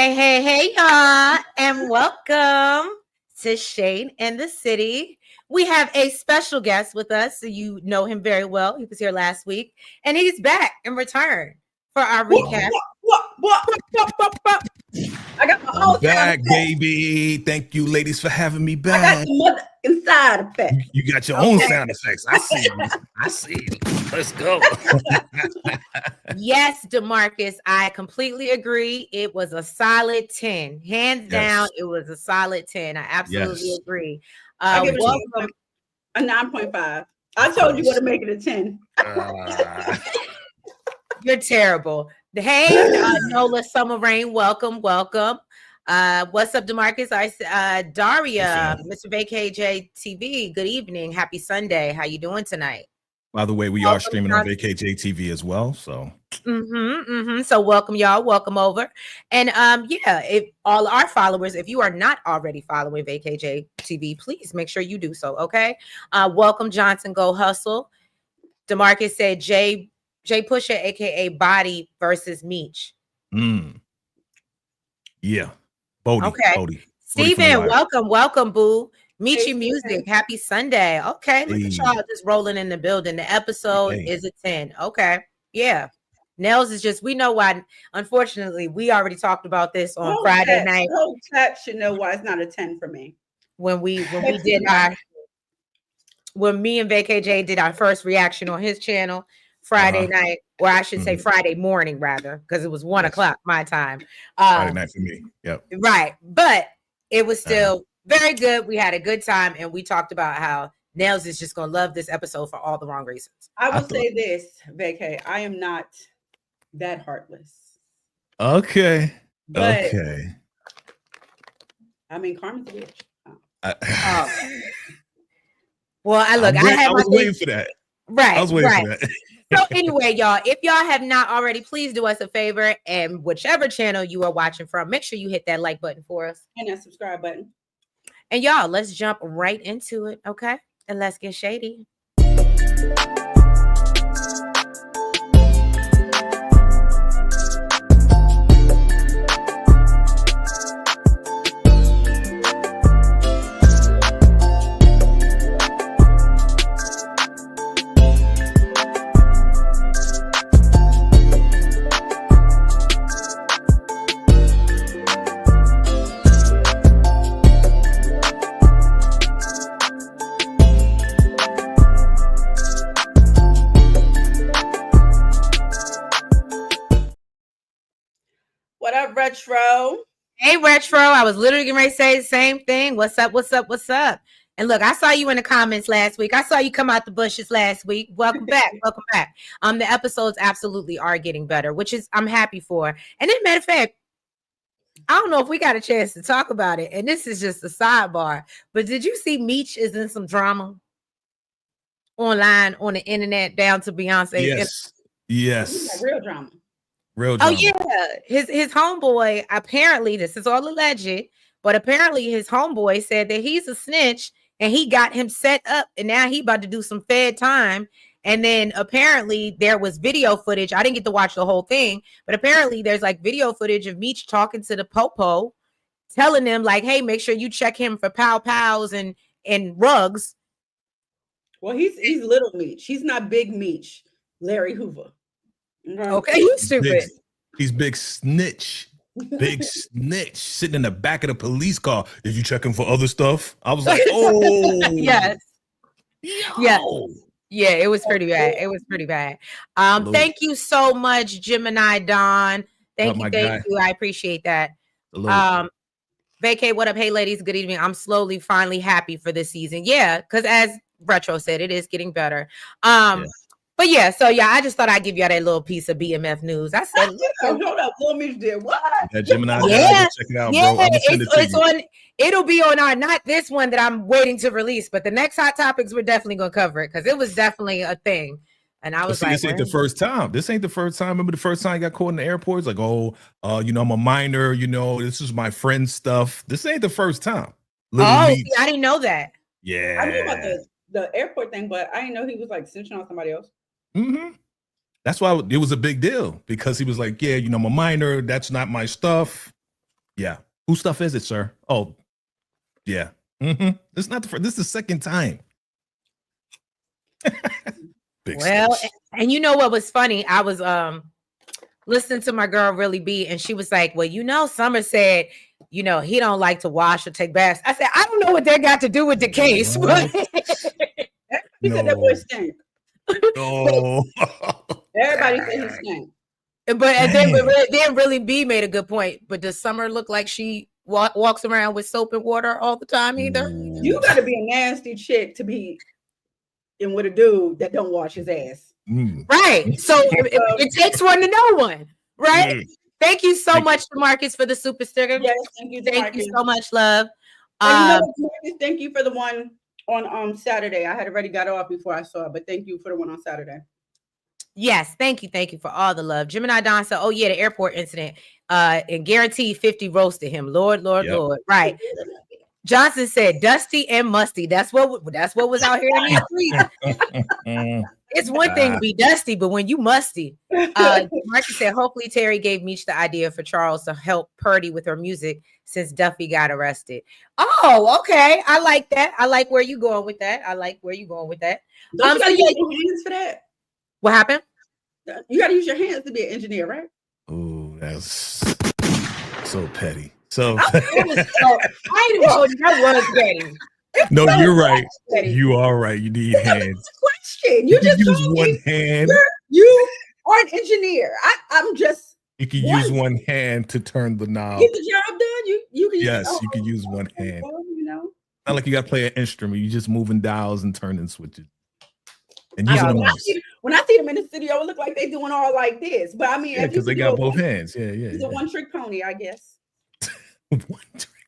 Hey, y'all, and welcome to Shane and the City. We have a special guest with us, so you know him very well. He was here last week, and he's back in return for our recap. I got my I'm back, baby. Thank you, ladies, for having me back. I got the mother inside effect. You got your own sound effects. I see. I see. Let's go. Yes, DeMarcus, I completely agree. It was a solid 10. Hands down, it was a solid 10. I absolutely agree. I give it a 9.5. I told you what to make it a 10. You're terrible. Hey, Nola Summer Rain, welcome. What's up, DeMarcus? Daria, Mr. VACAY-JayTV, good evening. Happy Sunday. How you doing tonight? By the way, we are streaming on VACAY-JayTV as well. So So welcome, y'all. Welcome over. And if all our followers, if you are not already following VACAY-JayTV, please make sure you do so. Okay. Welcome, Johnson. Go Hustle. DeMarcus said Jay Pusha, aka Body versus Meech. Yeah. Bodie. Okay. Bodie. Steven, welcome, boo. Meet you music. Happy Sunday. Okay, look at y'all just rolling in the building. The episode is a 10. Okay. Yeah. Nels is just, we know why. Unfortunately, we already talked about this on Friday night. The whole chat should know why it's not a 10 for me. When me and VACAY-Jay did our first reaction on his channel Friday night, or I should say Friday morning rather, because it was 1 o'clock my time. Friday night for me. Yep. Right. But it was still very good. We had a good time, and we talked about how Nels is just gonna love this episode for all the wrong reasons. I will say this, VACAY, I am not that heartless. Okay. But, I mean, Carmen's a bitch. Well, I was waiting for that. Right. I was waiting for that. So anyway, y'all, if y'all have not already, please do us a favor, and whichever channel you are watching from, make sure you hit that like button for us and that subscribe button. And y'all, let's jump right into it, okay? And let's get shady. Retro. Hey, Retro. I was literally getting ready to say the same thing. What's up? And look, I saw you in the comments last week. I saw you come out the bushes last week. Welcome back. The episodes absolutely are getting better, which is I'm happy for. And then, matter of fact, I don't know if we got a chance to talk about it. And this is just a sidebar. But did you see Meech is in some drama online on the internet down to Beyonce? Yes. Real drama. Oh yeah, his homeboy, apparently this is all alleged, but apparently his homeboy said that he's a snitch and he got him set up and now he about to do some fed time. And then apparently there was video footage. I didn't get to watch the whole thing, but apparently there's like video footage of Meech talking to the popo, telling them like, hey, make sure you check him for pows and rugs. Well, he's little Meech. He's not big Meech. Larry Hoover. Okay, you stupid. He's big snitch. Big snitch sitting in the back of the police car. Did you check him for other stuff? I was like, oh yes. Yeah, it was pretty bad. Thank you so much, Gemini Don. Thank you. I appreciate that. VACAY, what up? Hey, ladies, good evening. I'm finally happy for this season. Yeah, because as Retro said, it is getting better. But yeah, I just thought I'd give y'all that little piece of BMF news. I said, hold up, Little Meech did what? Yeah, Gemini, check it out, bro. It's on. It'll be on our, not this one that I'm waiting to release, but the next Hot Topics, we're definitely gonna cover it because it was definitely a thing. And I was like, this ain't the first time. Remember the first time I got caught in the airport? It's like, I'm a minor. This is my friend's stuff. This ain't the first time. I didn't know that. Yeah, I knew about the airport thing, but I didn't know he was like snitching on somebody else. That's why it was a big deal because he was like, I'm a minor. That's not my stuff. Yeah. Whose stuff is it, sir? Oh, yeah. This is not the first. This is the second time. Big Well, stakes. and you know what was funny? I was listening to my girl Really B, and she was like, well, Summer said, he don't like to wash or take baths. I said, I don't know what that got to do with the case, but He said that boy stank. No. Everybody said he stank. and then Really B made a good point. But does Summer look like she walks around with soap and water all the time either? You got to be a nasty chick to be in with a dude that don't wash his ass. Right. So it takes one to know one, right? Thank you so much, Marcus, for the super sticker. Yes, thank you. Thank you so much, love. Marcus, thank you for the one on Saturday. I had already got off before I saw it, but thank you for the one on Saturday. Yes, thank you for all the love. Gemini Don said, "Oh yeah, the airport incident, and guaranteed 50 roasted him. Lord, Lord, right." Johnson said, "Dusty and musty." That's what was out here in these streets. It's one thing to be dusty, but when you musty, Marcus said, "Hopefully Terry gave Meech the idea for Charles to help Purdy with her music since Duffy got arrested." Oh, okay, I like that. I like where you going with that. Don't you gotta use your hands for that? What happened? You got to use your hands to be an engineer, right? Oh, that's so petty. So I ain't even told you that was petty. No, you're right. You are right. You need hands. Question. You just use one hand. You are an engineer. I'm just. You can use one hand to turn the knob. Get the job done. You can. You can use one hand. Not like you got to play an instrument. You're just moving dials and turning switches. And using them. When I see them in the studio, it look like they doing all like this. But I mean, because they got both hands. Yeah. He's a one-trick pony, I guess.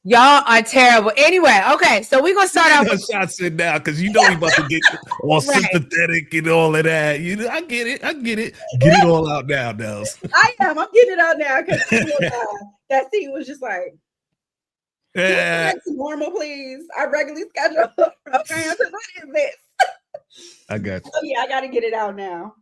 Y'all are terrible. Anyway, okay, so we're gonna start out with shots in now because we about to get all sympathetic and all of that. I get it. Get it all out now, Nels. I'm getting it out now because that scene was just like, normal, please. I regularly schedule programs. What is this? I got you. Oh, yeah, I got to get it out now.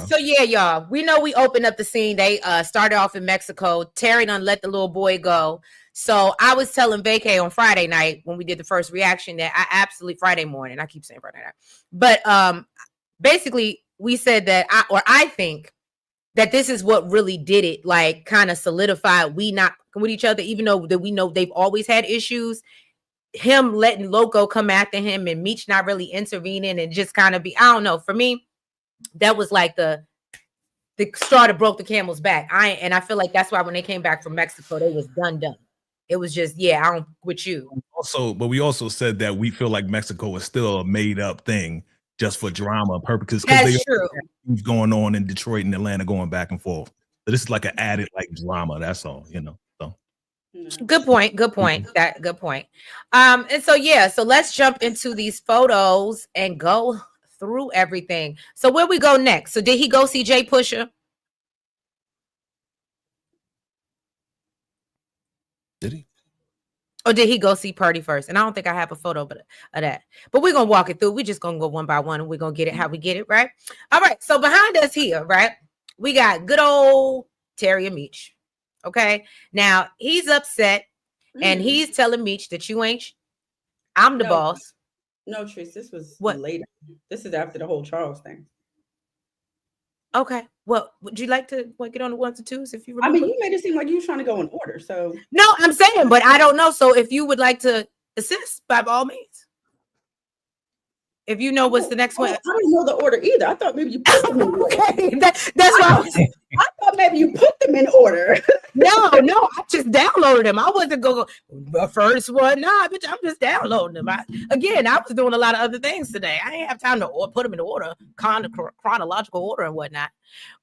So yeah, y'all, we know we opened up the scene. They started off in Mexico. Terry done let the little boy go. So I was telling VACAY on Friday night when we did the first reaction that Friday morning. I keep saying Friday night, but basically we said that I think that this is what really did it, like kind of solidified we not with each other, even though that we know they've always had issues. Him letting Loco come after him and Meech not really intervening and just kind of be, I don't know. For me, that was like the straw that broke the camel's back. I feel like that's why when they came back from Mexico, they was done. It was just, I don't with you. But we also said that we feel like Mexico is still a made up thing just for drama purposes. That's true. Things going on in Detroit and Atlanta going back and forth. So this is like an added like drama. That's all, So good point. Good point. And so let's jump into these photos and go through everything. So where we go next? So did he go see Jay Pusha? Did he? Or did he go see Purdy first? And I don't think I have a photo of that. But we're going to walk it through. We're just going to go one by one and we're going to get it how we get it, right? All right. So behind us here, right, we got good old Terry and Meech. Okay. Now, he's upset and he's telling Meech that I'm the boss. No, Trish, this was later. This is after the whole Charles thing. Okay. Well, would you like to get on the ones and twos if you remember? I mean, you made it seem like you were trying to go in order. So no, I'm saying, but I don't know. So if you would like to assist, by all means. If you know what's the next one. I don't know the order either. I thought maybe you put them in order. Okay. That's why I thought maybe you put them in order. No, I just downloaded them. I wasn't going the first one. Nah, bitch, I'm just downloading them. I was doing a lot of other things today. I didn't have time to put them in order, chronological order and whatnot.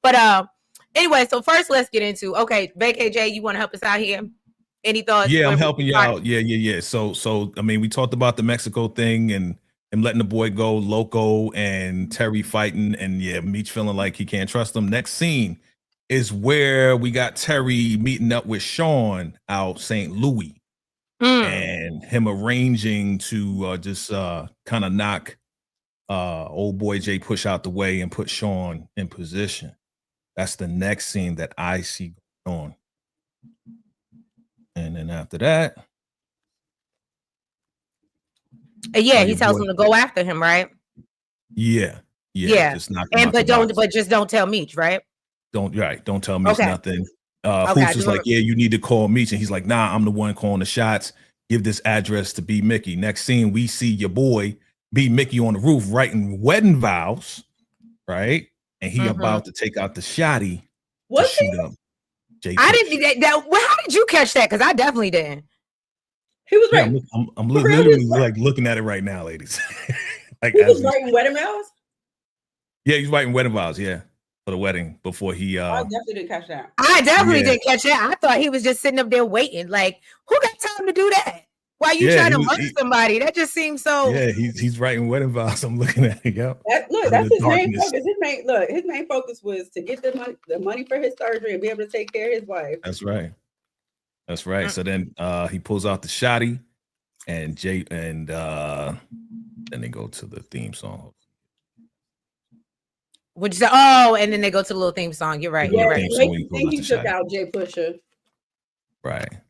But anyway, so first let's get into, VACAY-J, you want to help us out here? Any thoughts? Yeah, I'm helping you out. Yeah. So I mean, we talked about the Mexico thing and letting the boy go, Loco and Terry fighting, and Meech feeling like he can't trust him. Next scene is where we got Terry meeting up with Sean out St. Louis and him arranging to just kind of knock old boy Jay Push out the way and put Sean in position. That's the next scene that I see going on. And then after that, yeah, he tells him to go after him, right? Yeah. Just knock him out but just don't tell Meech, right? Don't tell Meech nothing. Okay, Hoops is like, yeah, you need to call Meech, and he's like, nah, I'm the one calling the shots. Give this address to B Mickey. Next scene, we see your boy B Mickey on the roof writing wedding vows, right? And he about to take out the shotty to shoot up. I didn't. How did you catch that? Because I definitely didn't. He was right. I'm literally like looking at it right now, ladies. Like he was writing wedding vows. Yeah, he's writing wedding vows. Yeah, for the wedding before he. I definitely didn't catch that. I definitely didn't catch that. I thought he was just sitting up there waiting. Like, who got time to do that? Why you trying to mug somebody? That just seems so. Yeah, he's writing wedding vows. I'm looking at it. Yep. That's his main focus. His main focus was to get the money for his surgery and be able to take care of his wife. That's right. So then he pulls out the shotty, and then they go to the theme song. Which is and then they go to the little theme song. You're right. Yeah, you're right. I think he took out Jay Pusha. Right.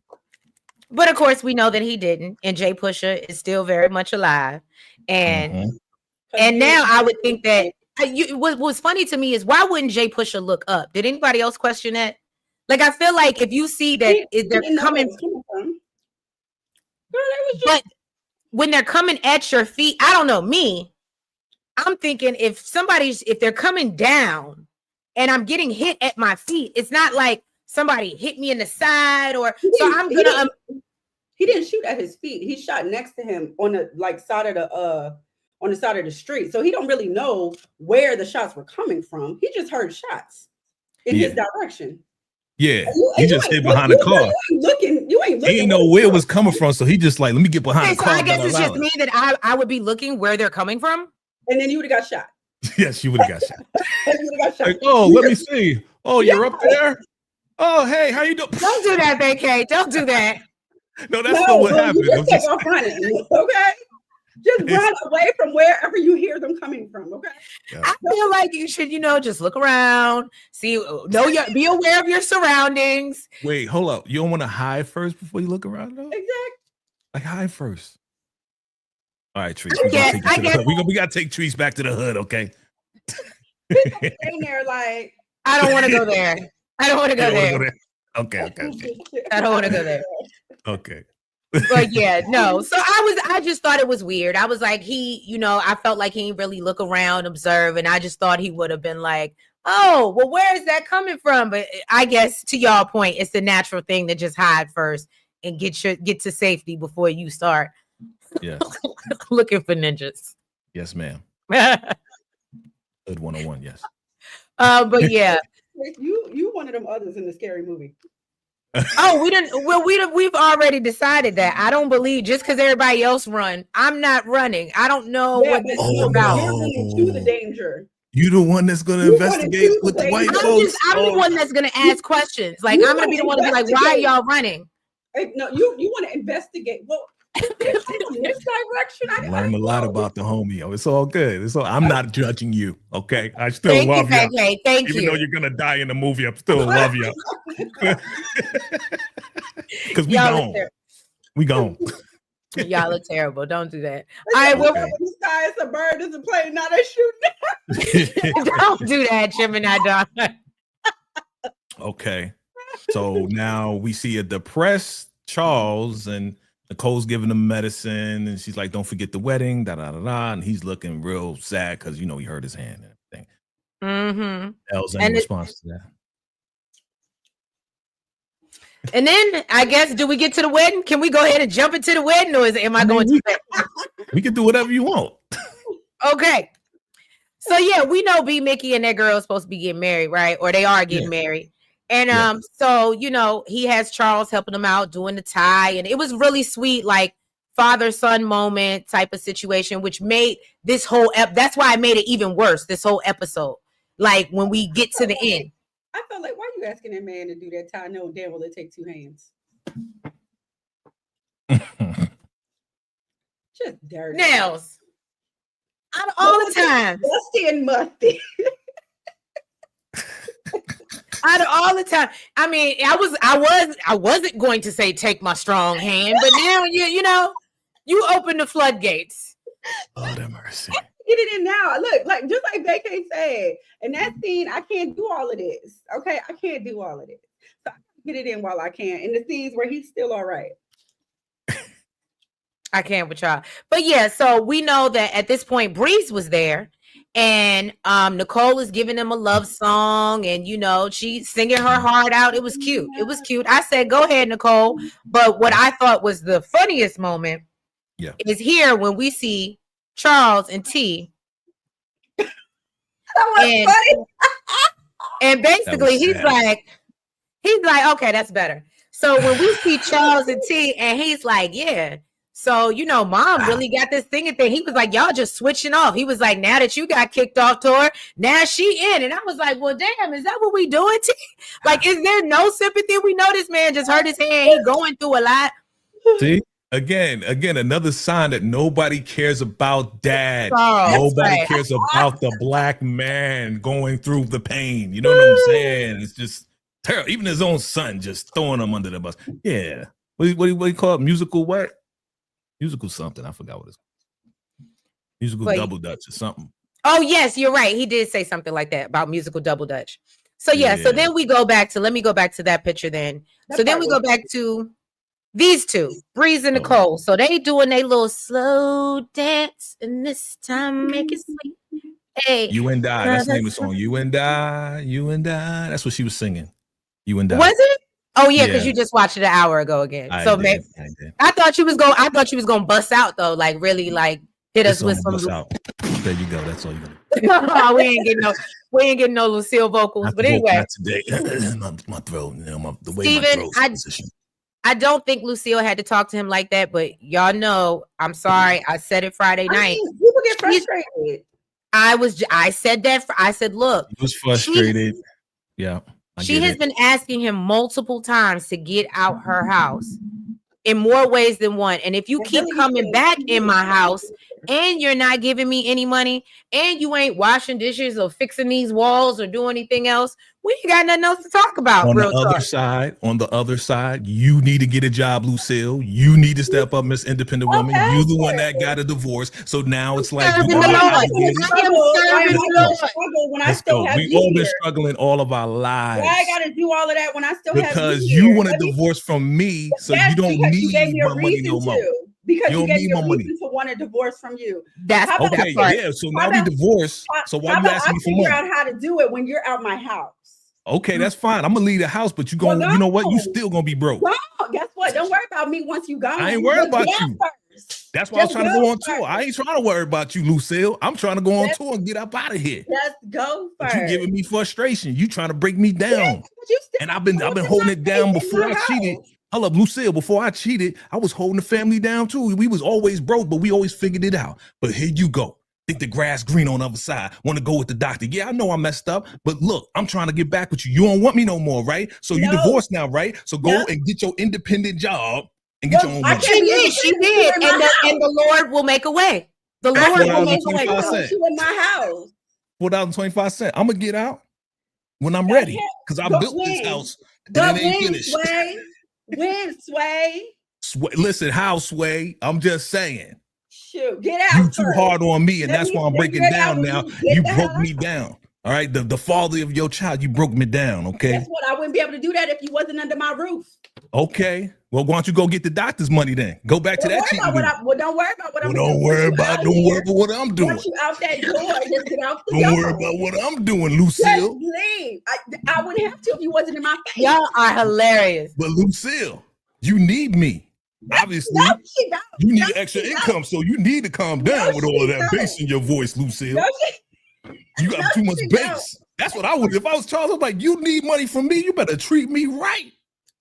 But of course, we know that he didn't, and Jay Pusha is still very much alive. And now I would think that what's funny to me is, why wouldn't Jay Pusha look up? Did anybody else question that? Like, I feel like if you see that they're coming from, but when they're coming at your feet, I don't know, me, I'm thinking if they're coming down and I'm getting hit at my feet, it's not like somebody hit me in the side he didn't shoot at his feet. He shot next to him on the side of the street. So he don't really know where the shots were coming from. He just heard shots in his direction. Yeah, he just hid behind the car. You ain't looking. He didn't know where it was coming from, so he just like, let me get behind the car. So I guess it's just me that I would be looking where they're coming from. And then you would have got shot. Yes, you would have got shot. Like, oh, let me see. Oh, you're up there? Oh, hey, how you doing? Don't do that, VACAY. Don't do that. No, that's not what happened. You just take off running, okay? Just run away from wherever you hear them coming from, okay? Yeah. I feel like you should, just look around, be aware of your surroundings. Wait, hold up. You don't want to hide first before you look around, though? Exactly. Like, hide first. All right, Trees. We got to take Trees back to the hood, okay? In there, like, I don't want to go there. I don't want to go there. Okay. I don't want to go there. Okay. But yeah, no. So I just thought it was weird. I was like, I felt like he didn't really look around, observe, and I just thought he would have been like, oh, well, where is that coming from? But I guess to y'all point, it's the natural thing to just hide first and get to safety before you start looking for ninjas. Yes, ma'am. Hood 101, yes. But yeah. You one of them others in the scary movie. Oh, we didn't. Well, we've already decided that. I don't believe just because everybody else run, I'm not running. I don't know what this is about. You're running to the danger. You the one that's going to investigate with the white folks. I'm the one that's going to ask questions. Like, I'm going to be the one to be like, why are y'all running? No, you want to investigate. Well, this direction. I learned a lot about the homie. It's all good. I'm not judging you. Okay, I still love you. Okay, thank you. Even though you're gonna die in the movie, I still love you. Because we gone. Y'all look terrible. Don't do that. All right, well, the sky is a bird, is a plane. Now they shooting. Don't do that, Gemini dog. Okay, so now we see a depressed Charles, and Nicole's giving him medicine, and she's like, don't forget the wedding, and he's looking real sad because he hurt his hand and everything. Mm-hmm. Elle's any response to that? And then I guess, do we get to the wedding? Can we go ahead and jump into the wedding, or am I going to bed? We can do whatever you want. Okay. So yeah, we know B Mickey and that girl is supposed to be getting married, right? Or they are getting married. And so he has Charles helping him out doing the tie, and it was really sweet, like father-son moment type of situation, which made this whole that's why I made it even worse, this whole episode. Like when we get to the end. I felt like, why are you asking that man to do that tie? No, damn well it take two hands. Just dirty. Nails. All the time. Dusty and musty. Out of all the time, I mean, I wasn't going to say take my strong hand, but now you open the floodgates. Lord have mercy. Get it in now. Look, like just like VACAY said, in that scene, I can't do all of this. Okay, I can't do all of this. So I get it in while I can. In the scenes where he's still all right. I can't with y'all. But yeah, so we know that at this point, Breeze was there. And Nicole is giving him a love song, and she's singing her heart out. It was cute. It was cute. I said, "Go ahead, Nicole." But what I thought was the funniest moment, is here when we see Charles and T. That was funny. And basically, he's like, "Okay, that's better." So when we see Charles and T, and he's like, "Yeah." So, Mom really got this thing. He was like, y'all just switching off. He was like, now that you got kicked off tour, now she in. And I was like, well, damn, is that what we doing? Like, is there no sympathy? We know this man just hurt his hand. He going through a lot. See, again, another sign that nobody cares about Dad. Nobody cares about the black man going through the pain. You know what I'm saying? It's just terrible. Even his own son just throwing him under the bus. Yeah. What do you call it? Musical what? Musical something. I forgot what it's called. Musical double dutch or something. Oh, yes, you're right. He did say something like that about musical double dutch. So, so then we go back to, let me go back to that picture then. So then we go back to these two, Breeze and Nicole. So they doing their little slow dance, and this time make it sweet. Hey, You and I. That's the name of the song. You and I. You and I. That's what she was singing. You and I. Was it? Oh yeah, because you just watched it an hour ago again. I thought you was going bust out though, like really like hit us with some. There you go. That's all you got. we ain't getting no Lucille vocals. But anyway, not today. my throat, the way Steven, my throat's positioned. I don't think Lucille had to talk to him like that, but y'all know, I'm sorry. I said it Friday night. People get frustrated. I said that. I said, look. He was frustrated. She has been asking him multiple times to get out her house in more ways than one. And if you keep coming back in my house and you're not giving me any money and you ain't washing dishes or fixing these walls or doing anything else, we ain't got nothing else to talk about. On the other side, you need to get a job, Lucille. You need to step up, Miss Independent Woman. You're the one that got a divorce. So now it's like we all been struggling all of our lives. Why I gotta do all of that when I still have because you want a divorce from me, so you don't need my money no more. Because you gave me a reason to want a divorce from you. That's okay. Yeah. So now we divorced. So why you asking me for money? Figure out how to do it when you're out my house. Okay, that's fine. I'm gonna leave the house, but you know what? You still gonna be broke. No, guess what? Don't worry about me once you gone. I ain't worried about you. That's why I was trying to go on tour. I ain't trying to worry about you, Lucille. I'm trying to go on tour and get up out of here. Let's go first. But you giving me frustration. You trying to break me down. And I've been holding it down before I cheated. Hold up, Lucille, before I cheated, I was holding the family down too. We was always broke, but we always figured it out. But here you go. Think the grass green on the other side. Want to go with the doctor. Yeah, I know I messed up, but look, I'm trying to get back with you. You don't want me no more, right? So you divorced now, right? So go and get your independent job and get your own money. She did. And the Lord will make a way. The Lord will make a way. You in my house. $4.25. I'm gonna get out when I'm ready. Because I built this house and it ain't finished. Sway. Listen, how Sway? I'm just saying. Shoot, get out. You too hard on me, and that's why I'm breaking down now. You broke me down. All right, the father of your child, you broke me down. Okay. Guess what? I wouldn't be able to do that if you wasn't under my roof. Okay. Well, why don't you go get the doctor's money then? Go back to that cheating. Don't worry about what I'm doing. Don't worry about what I'm doing. Once you out that door, just get out the door. Don't worry about what I'm doing, Lucille. Just leave. I wouldn't have to if you wasn't in my face. Y'all are hilarious. But Lucille, you need me. Obviously, you need extra income, so you need to calm down with all of that bass in your voice, Lucille. You got too much bass. That's what I would. If I was Charles, I was like, you need money from me. You better treat me right.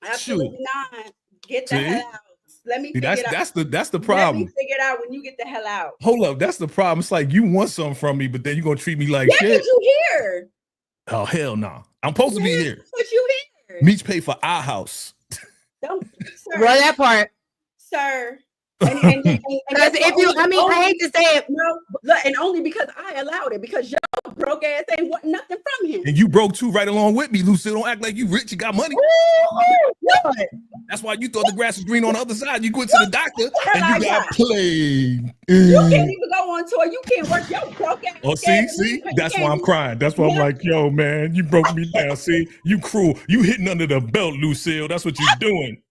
Absolutely not. Get the hell out. Let me figure it out. That's the problem. Let me figure it out when you get the hell out. Hold up, that's the problem. It's like you want something from me, but then you're gonna treat me like shit. Because you here. Oh hell no! I'm supposed to be here. But you here. Meech pay for our house. Don't, sir. Roll that part. Sir, Because if you, I mean, I hate to say it. No, and only because I allowed it, because your broke ass ain't want nothing from him. And you broke too right along with me, Lucille. Don't act like you rich, you got money. Ooh, That's why you thought the grass was green on the other side. You went to the doctor and you got played. You can't even go on tour. You can't work your broke ass. Oh, see, that's why I'm crying. That's why I'm like, yo, man, you broke me down. See, you cruel. You hitting under the belt, Lucille. That's what you're doing.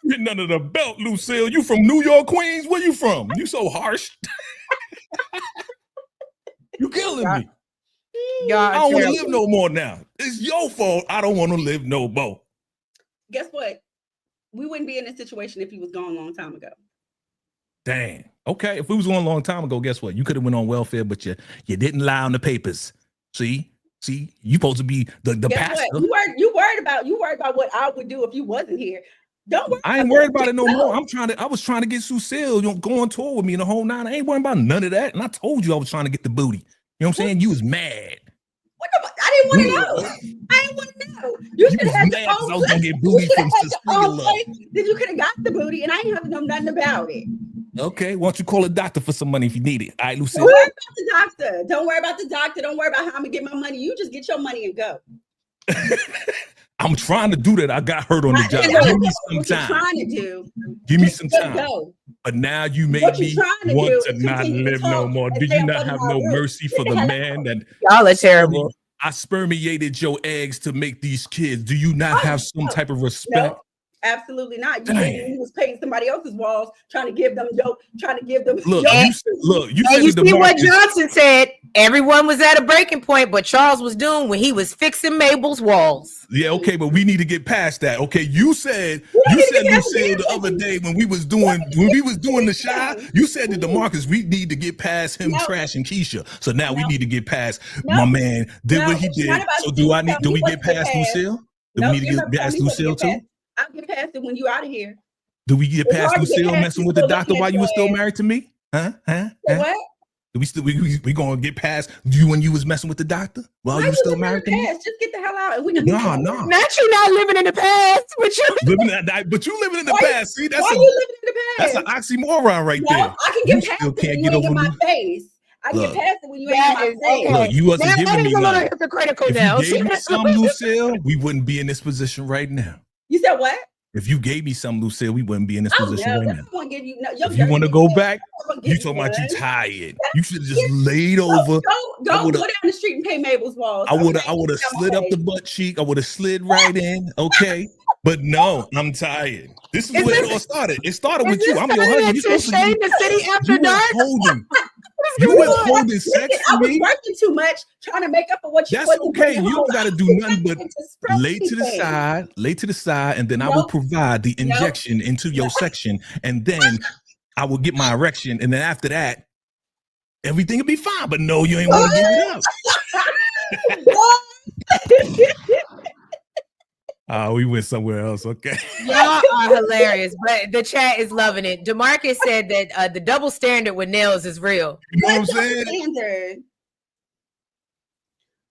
Hitting under the belt, Lucille. You from New York, Queens? Where you from? You so harsh. You killing me. I don't want to live no more now. It's your fault. I don't want to live no more. Guess what? We wouldn't be in this situation if he was gone a long time ago. Dang. Okay. If we was going a long time ago, guess what? You could have went on welfare, but you didn't lie on the papers. See, you supposed to be the pastor. What? You worried about what I would do if you wasn't here. Don't worry. I ain't worried about it no more. I was trying to get Lucille, go on tour with me the whole nine. I ain't worried about none of that. And I told you I was trying to get the booty. You know what I'm saying? You was mad. I didn't want to know. I didn't want to know. You should have had the phone. I was gonna get booty from Cecilia. Then you could have got the booty, and I ain't have to know nothing about it. Okay, why don't you call a doctor for some money if you need it? All right, Lucille. Don't worry about the doctor. Don't worry about the doctor. Don't worry about how I'm gonna get my money. You just get your money and go. I'm trying to do that. I got hurt on the job. Give me some time. Trying to do. Give me some time. Go. But now you made me want to not live no more. Do you not have no mercy for the man that y'all are terrible? I spermiated your eggs to make these kids. Do you not have some type of respect? No, absolutely not. You was painting somebody else's walls, trying to give them dope, trying to give them. Look, you said you see what Johnson said. Everyone was at a breaking point, but Charles was doing when he was fixing Mabel's walls. Yeah, okay, but we need to get past that. Okay, you said Lucille the other day when we was doing the Shy, you said to DeMarcus, we need to get past him trashing Keisha. So now we need to get past my man did what he did. So do we get past Lucille? Do we need to get past Lucille too? I'll get past it when you out of here. Do we get past Lucille messing with the doctor while you were still married to me? Huh? What? We gonna get past you when you was messing with the doctor while you were still married to me? Just get the hell out. And we no. Not you not living in the past, but you living in the past. See, that's why you living in the past? That's an oxymoron right there. I can get past it when you ain't in my face. I get past it when you ain't in my face. Look, you wasn't giving me none. Hypocritical if now. you gave me some, Lucille, we wouldn't be in this position right now. You said what? If you gave me some, Lucille, we wouldn't be in this position right now. If you want to go back, you talking about you tired. You should have just laid over. Go down the street and pay Mabel's walls. I would have slid up the butt cheek. I would have slid right in. Okay. But no, I'm tired. This is where it all started. It started with you. I'm your husband. You're supposed to the city after dark. You was holding sex I for was me. working too much, trying to make up for what you. That's okay. You don't got to do nothing but lay to the side, and then I will provide the injection into your section, and then I will get my erection, and then after that, everything will be fine. But no, you ain't want to give it up. We went somewhere else. Okay. Y'all are hilarious, but the chat is loving it. DeMarcus said that the double standard with nails is real. You know what I'm saying?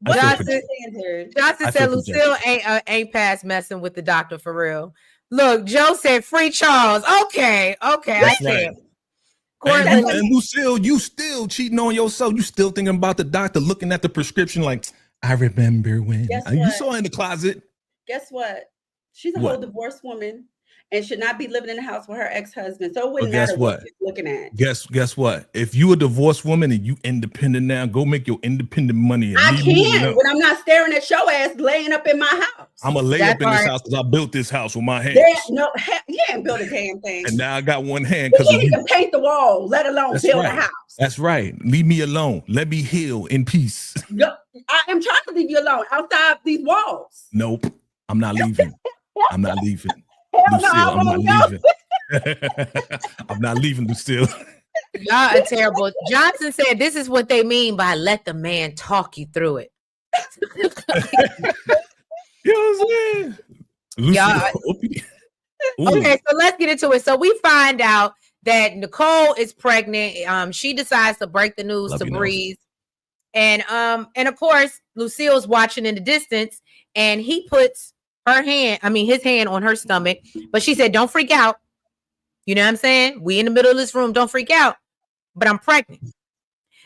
Standard. Johnson said Lucille ain't past messing with the doctor for real. Look, Joe said free Charles. Okay, I see it. And Lucille, you still cheating on yourself. You still thinking about the doctor, looking at the prescription like, I remember when. You saw in the closet. Guess what? She's a whole divorced woman and should not be living in the house with her ex-husband. So it wouldn't matter what she's looking at. Guess what? If you a divorced woman and you independent now, go make your independent money. I can't when I'm not staring at your ass laying up in my house. I'm gonna lay up in this house because I built this house with my hands. You ain't built a damn thing. And now I got one hand because you can't even paint the wall, let alone build a house. That's right. Leave me alone. Let me heal in peace. I am trying to leave you alone outside these walls. Nope. I'm not leaving. I'm not leaving. Lucille, I'm not leaving. I'm not leaving, Lucille. Y'all are terrible. Johnson said this is what they mean by let the man talk you through it. You know what I'm saying? Okay, so let's get into it. So we find out that Nicole is pregnant. She decides to break the news to Breeze. And of course, Lucille's watching in the distance, and he puts his hand on her stomach, but she said, "Don't freak out. You know what I'm saying? We in the middle of this room. Don't freak out. But I'm pregnant.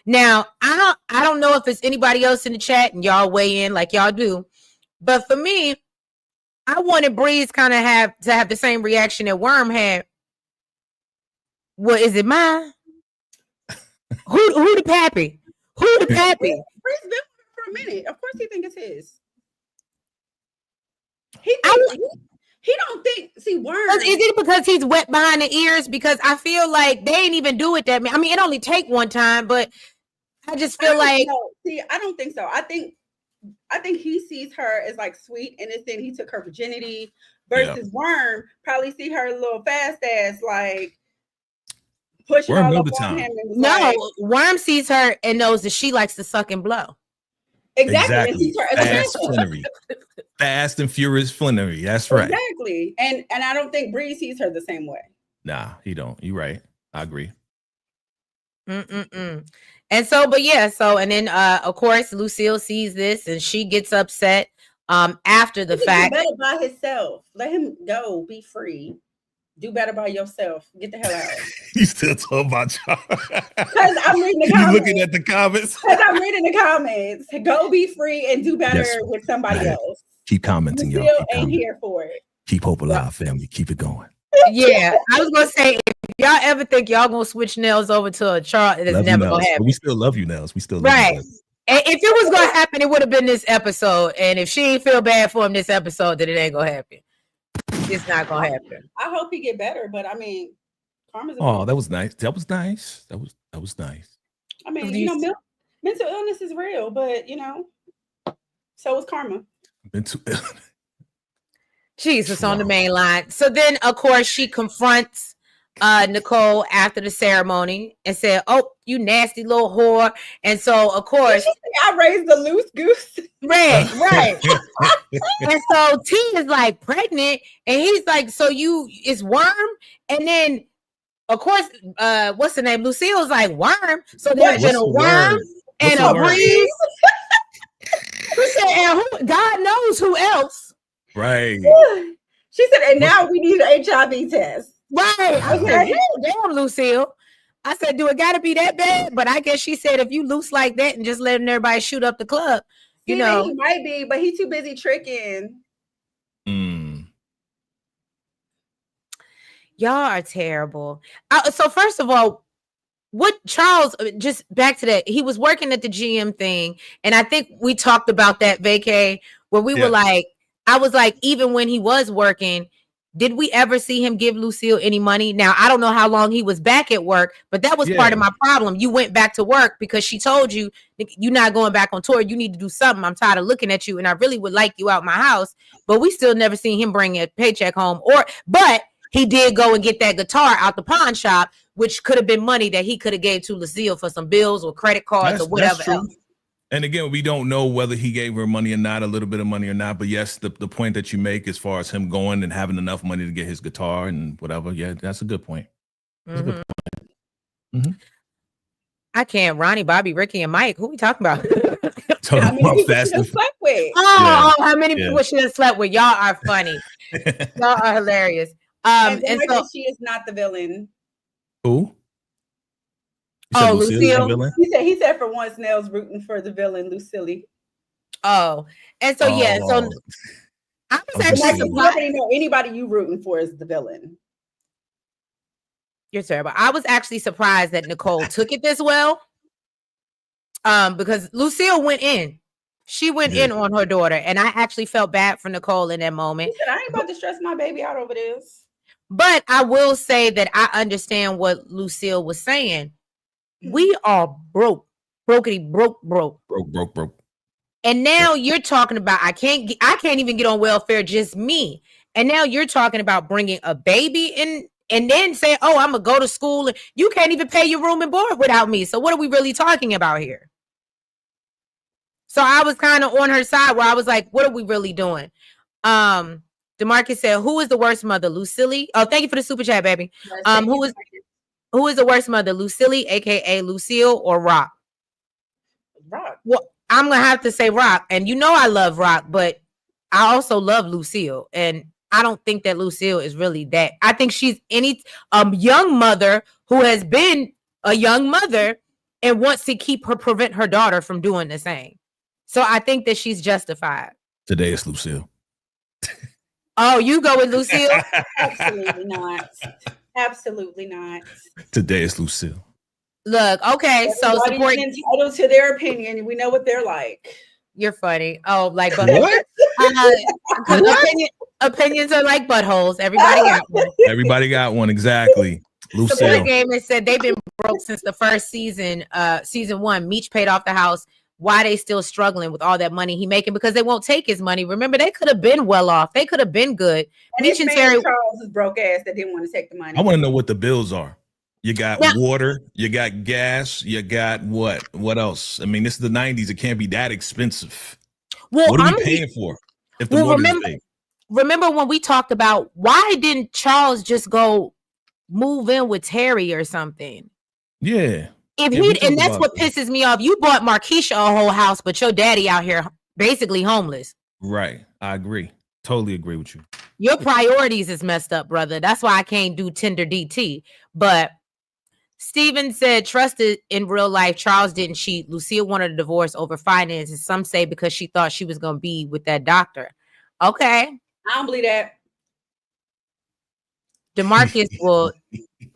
Now, I don't know if it's anybody else in the chat and y'all weigh in like y'all do. But for me, I wanted Breeze kind of have the same reaction that Worm had. What is it, mine? Who the pappy? Who the pappy? Breeze been with her for a minute. Of course, he think it's his. He don't think. See, Worm. Is it because he's wet behind the ears? Because I feel like they ain't even do it that. I mean, it only take one time, but I just feel like. See, I don't think so. I think he sees her as like sweet, innocent. He took her virginity. Versus Worm probably see her little fast ass like pushing all up on him. And Worm sees her and knows that she likes to suck and blow. Exactly. Fast and furious Flannery. That's right. Exactly. And I don't think Breeze sees her the same way. Nah, he don't. You're right. I agree. And so, but yeah, so and then of course Lucille sees this and she gets upset after the fact. Do better by himself. Let him go. Be free. Do better by yourself. Get the hell out. You still talking about y'all? Because I'm reading the comments. You looking at the comments? Because I'm reading the comments. Go be free and do better with somebody else. Keep commenting, y'all. Still ain't here for it. Keep hope alive, family. Keep it going. Yeah, I was gonna say, if y'all ever think y'all gonna switch Nels over to a chart, it's never gonna happen. But we still love you, Nels. We still love right. You, and if it was gonna happen, it would have been this episode. And if she ain't feel bad for him this episode, then it ain't gonna happen. It's not gonna happen. I hope he get better, but I mean, karma's. That was nice. That was nice. That was nice. I mean, mental illness is real, but so is karma. Mental illness. Jesus on the main line. So then, of course, she confronts Nicole after the ceremony and said, "Oh, you nasty little whore." And so, of course, I raised the loose goose. Right. And so T is like pregnant, and he's like, "So it's Worm?" And then, of course, what's the name? Lucille's like, "Worm." So there's been a worm and a Breeze. She said, "And God knows who else." Right. She said, and now we need an HIV test. Right. I said, damn, Lucille. I said, do it got to be that bad? But I guess she said, if you loose like that and just letting everybody shoot up the club, he might be, but he's too busy tricking. Y'all are terrible. So first of all, what Charles, just back to that, he was working at the GM thing. And I think we talked about that vacay where we were like, I was like, even when he was working, did we ever see him give Lucille any money? Now, I don't know how long he was back at work, but that was part of my problem. You went back to work because she told you you're not going back on tour. You need to do something. I'm tired of looking at you, and I really would like you out my house. But we still never seen him bring a paycheck home. But he did go and get that guitar out the pawn shop, which could have been money that he could have gave to Lucille for some bills or credit cards or whatever else. And again, we don't know whether he gave her money or not, a little bit of money or not. But yes, the point that you make as far as him going and having enough money to get his guitar and whatever. Yeah, that's a good point. That's a good point. Mm-hmm. I can't. Ronnie, Bobby, Ricky, and Mike. Who we talking about? Talking about Fast and slept with. How many people she have slept with? Y'all are funny. Y'all are hilarious. And so she is not the villain. Who? Lucille. He said for once Nell's rooting for the villain, Lucille. Oh, and so so I was actually surprised. Anybody you rooting for is the villain. You're terrible. I was actually surprised that Nicole took it this well. Because Lucille went in. She went in on her daughter, and I actually felt bad for Nicole in that moment. She said, I ain't about to stress my baby out over this. But I will say that I understand what Lucille was saying. We are broke. And now you're talking about I can't even get on welfare, just me. And now you're talking about bringing a baby in and then say, "Oh, I'm gonna go to school," and you can't even pay your room and board without me. So what are we really talking about here? So I was kind of on her side where I was like, "What are we really doing?" DeMarcus said, "Who is the worst mother, Lucille?" Oh, thank you for the super chat, baby. Who is the worst mother, Lucille, aka Lucille, or Rock? Rock. Well, I'm gonna have to say Rock, and I love Rock, but I also love Lucille, and I don't think that Lucille is really that. I think she's a young mother who has been a young mother and wants to prevent her daughter from doing the same. So I think that she's justified. Today it's Lucille. Oh, you go with Lucille? Absolutely not. Absolutely not. Today it's Lucille. Look, okay, so support entitled to their opinion. We know what they're like. You're funny. Oh, like but What? Opinions are like buttholes. Everybody got one. Everybody got one, exactly. Lucille. Support Gamer said they've been broke since the first season. Season 1, Meech paid off the house. Why they still struggling with all that money he making? Because they won't take his money. Remember, they could have been well off. They could have been good. And Meech and Terry Charles is broke ass that didn't want to take the money. I want to know what the bills are. You got water, you got gas, you got what? What else? I mean, this is the 90s. It can't be that expensive. Well, what are we paying for? If the water is paid? Remember when we talked about why didn't Charles just go move in with Terry or something? Yeah. And that's what pisses me off. You bought Markeisha a whole house, but your daddy out here basically homeless. Right. I agree. Totally agree with you. Your priorities is messed up, brother. That's why I can't do Tinder DT. But Steven said, trusted in real life. Charles didn't cheat. Lucille wanted a divorce over finances. Some say because she thought she was going to be with that doctor. Okay. I don't believe that. DeMarcus will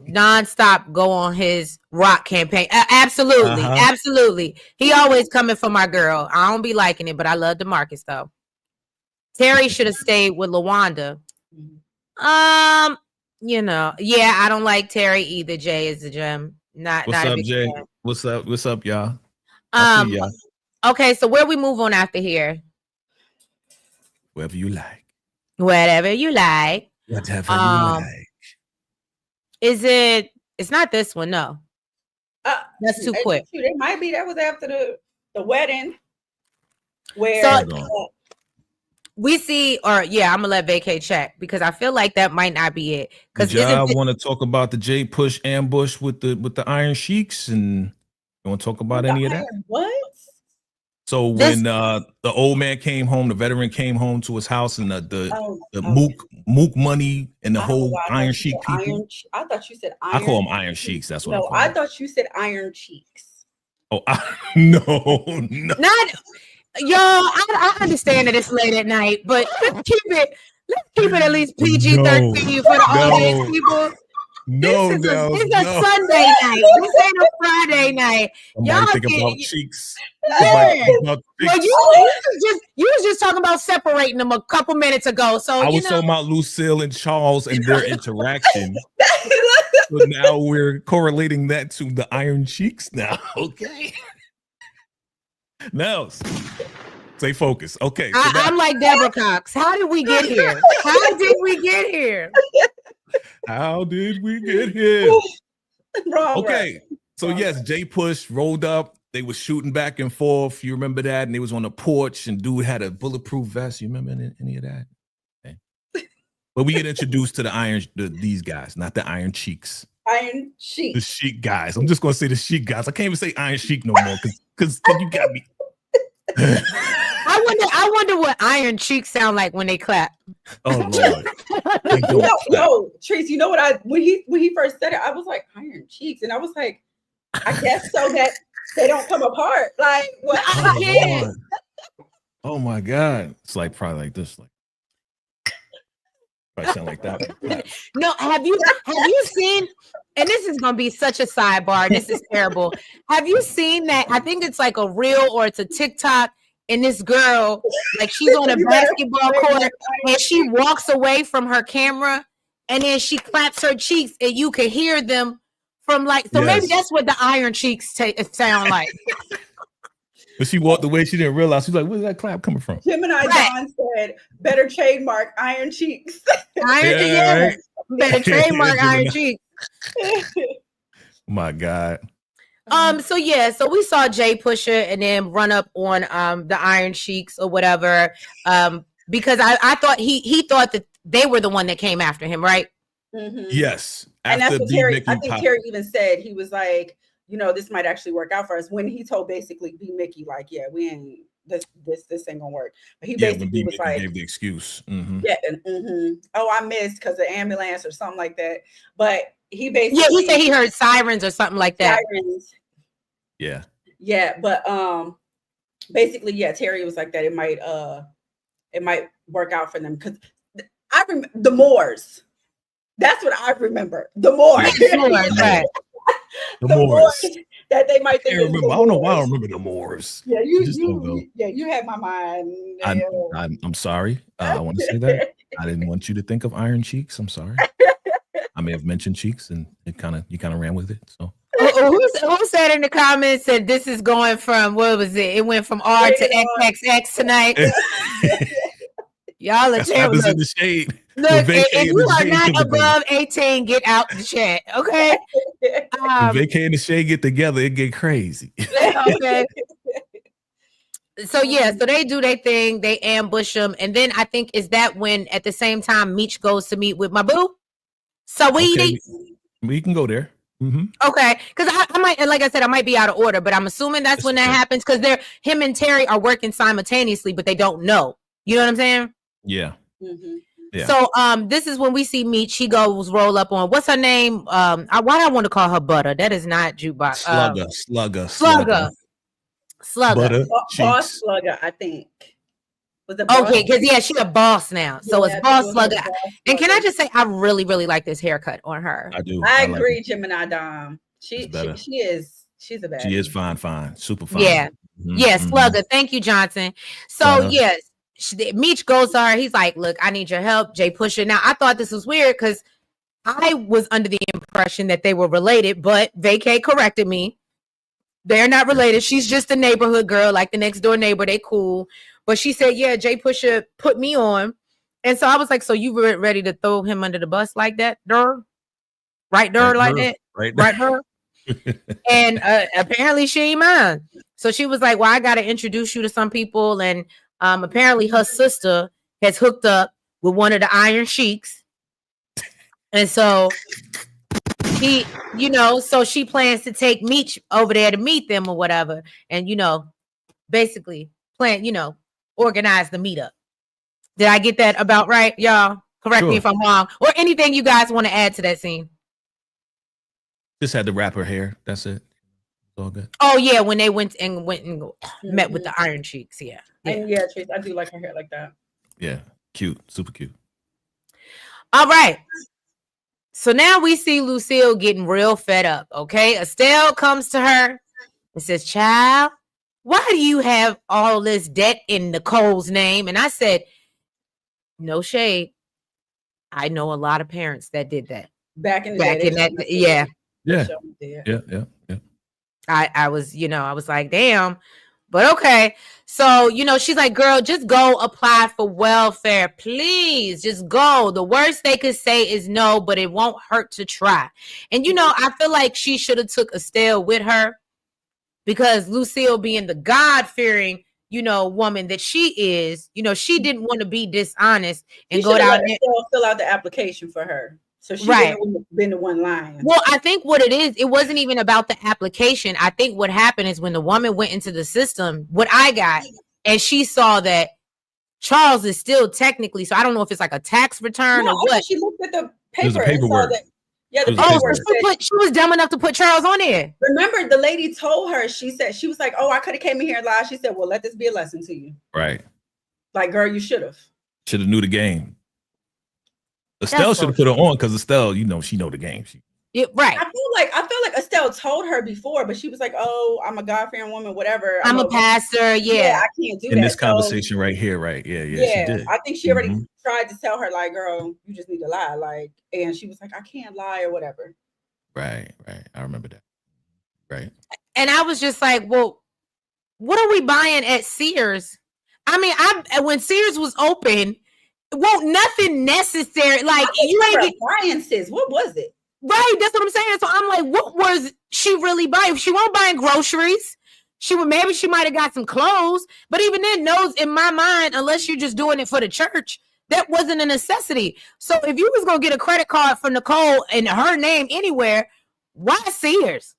nonstop go on his rock campaign. Absolutely. Absolutely. He always coming for my girl. I don't be liking it, but I love DeMarcus though. Terry should have stayed with LaWanda. You know, yeah, I don't like Terry either. Jay is the gem. What's up, Jay? Fan. What's up, y'all? Y'all. Okay, so where we move on after here? Wherever you like. Whatever you like. Whatever you like. It's not this one, no. That's too quick. It might be. That was after the wedding. Where we see, or yeah, I'm gonna let Vacay check because I feel like that might not be it. Because I want to talk about the J Push ambush with the Iron Sheiks, and you want to talk about any of that? What? So when the old man came home, the veteran came home to his house, and the Mook money and the whole Iron Sheik people. I thought you said Iron. I call them Iron Sheiks. That's what. No, I thought you said Iron Cheeks. Oh no. Not. Y'all, I understand that it's late at night, but let's keep it at least PG-13 for the audience people. This is a Sunday night. This ain't a Friday night. Y'all think about cheeks. Yeah. Well, you was just talking about separating them a couple minutes ago. So I was talking about Lucille and Charles and their interaction. So now we're correlating that to the Iron Cheeks now. Okay. Now, stay focused. Okay. So I'm like Deborah Cox. How did we get here? How did we get here? Okay. So yes, J Push rolled up. They were shooting back and forth. You remember that? And they was on the porch and dude had a bulletproof vest. You remember any of that? Okay. But we get introduced to these guys, not the Iron Cheeks. Iron Sheik. The Sheik guys. I'm just gonna say the Sheik guys. I can't even say Iron Sheik no more because you got me. I wonder what Iron Cheeks sound like when they clap. Oh Lord. No, Trace, you know what when he first said it, I was like Iron Cheeks, and I was like, I guess so that they don't come apart. Like what? Oh my God. It's like probably like this, like probably sound like that. No, have you seen, and this is gonna be such a sidebar, this is terrible. Have you seen that? I think it's like a reel or it's a TikTok, and this girl, like she's on a basketball court and she walks away from her camera and then she claps her cheeks and you can hear them from like, so maybe that's what the Iron Cheeks sound like. But she walked away, she didn't realize. She's like, where's that clap coming from? Gemini John said, better trademark Iron Cheeks. Better trademark Iron Cheeks. My God. So we saw Jay Pusher and then run up on the Iron Sheiks or whatever. Because I thought he thought that they were the one that came after him, right? Mm-hmm. Yes. And that's what Terry, I think Terry even said. He was like, this might actually work out for us when he told basically B Mickey, like, yeah, we this ain't gonna work. But he when basically was like, gave the excuse. Yeah, oh, I missed because the ambulance or something like that. But he basically, yeah, he said he heard sirens or something like that. Sirens. Yeah, but basically, yeah, Terry was like that. It might work out for them because I remember the Moors. That's what I remember. The Moors, right? The Moors. That they might think. I don't know why I remember the Moors. Yeah, you had my mind. I'm sorry. I want to say that I didn't want you to think of Iron Cheeks. I'm sorry. I may have mentioned Cheeks, and you kind of ran with it. So who said in the comments that this is going from, what was it? It went from R to XXX tonight. Y'all are terrible. In the shade. Look, if you are not above 18, get out the chat, okay? When VACAY and the Shade get together, it get crazy. Okay. So yeah, so they do their thing, they ambush them, and then I think is that when at the same time Meech goes to meet with my boo, Saweetie. Okay. We can go there. Okay, because I might, like I said, I might be out of order, but I'm assuming that's when that happens because him and Terry are working simultaneously, but they don't know. You know what I'm saying? Yeah. Yeah. So this is when we see Meech. He goes roll up on, what's her name? Why do I want to call her Butter? That is not jukebox. Slugger. Butter. Boss Slugger, I think. Okay, because yeah, she's a boss now. So it's Boss Slugger. And can I just say, I really, really like this haircut on her. I do. I agree, like Gemini Dom. She's a bad. She is fine, super fine. Yeah. Yeah, Slugger. Thank you, Johnson. So yes. Meech goes to her. He's like, look, I need your help, Jay Pusher. Now, I thought this was weird because I was under the impression that they were related, but VACAY corrected me. They're not related. She's just a neighborhood girl, like the next door neighbor. They cool. But she said, yeah, Jay Pusher put me on. And so I was like, so you were ready to throw him under the bus like that, Dur? Right, Dur, like that? Right, Dur? And apparently she ain't mine. So she was like, well, I got to introduce you to some people. And apparently her sister has hooked up with one of the Iron Sheiks. And so he, so she plans to take Meech over there to meet them or whatever. And, basically organize the meetup. Did I get that about right, y'all? Correct me if I'm wrong. Or anything you guys want to add to that scene. Just had to wrap her hair. That's it. All good. Oh yeah, when they went and met with the Iron Cheeks, yeah. And yeah, Trace, I do like her hair like that. Yeah, cute, super cute. All right. So now we see Lucille getting real fed up. Okay, Estelle comes to her and says, "Child, why do you have all this debt in Nicole's name?" And I said, "No shade. I know a lot of parents that did that back in the day. Yeah. I was like, damn, but okay. So, she's like, girl, just go apply for welfare. Please just go. The worst they could say is no, but it won't hurt to try. And, I feel like she should have took Estelle with her because Lucille being the God-fearing, woman that she is, she didn't want to be dishonest and go down there. Fill out the application for her. So she would have been the one lying. Well, I think what it is, it wasn't even about the application. I think what happened is when the woman went into the system, what I got, and she saw that Charles is still technically, so I don't know if it's like a tax return or what. She looked at the paper. The paperwork. The paperwork. She was dumb enough to put Charles on there. Remember, the lady told her, she was like, oh, I could have came in here and lied. She said, well, let this be a lesson to you. Right. Like, girl, you should have. Should have knew the game. Estelle should have put her on because Estelle, she know the game. Right. I feel like Estelle told her before, but she was like, "Oh, I'm a God-fearing woman, whatever. I'm a pastor. Yeah, I can't do that." In this conversation right here, right? Yeah. She did. I think she already tried to tell her, like, "Girl, you just need to lie," like, and she was like, "I can't lie" or whatever. Right. I remember that. Right. And I was just like, "Well, what are we buying at Sears?" I mean, when Sears was open. Won't nothing necessary like you ain't appliances. What was it? Right, that's what I'm saying. So I'm like, what was she really buying? She won't buying groceries. She might have got some clothes, but even then, knows in my mind, unless you're just doing it for the church, that wasn't a necessity. So if you was gonna get a credit card for Nicole and her name anywhere, why Sears?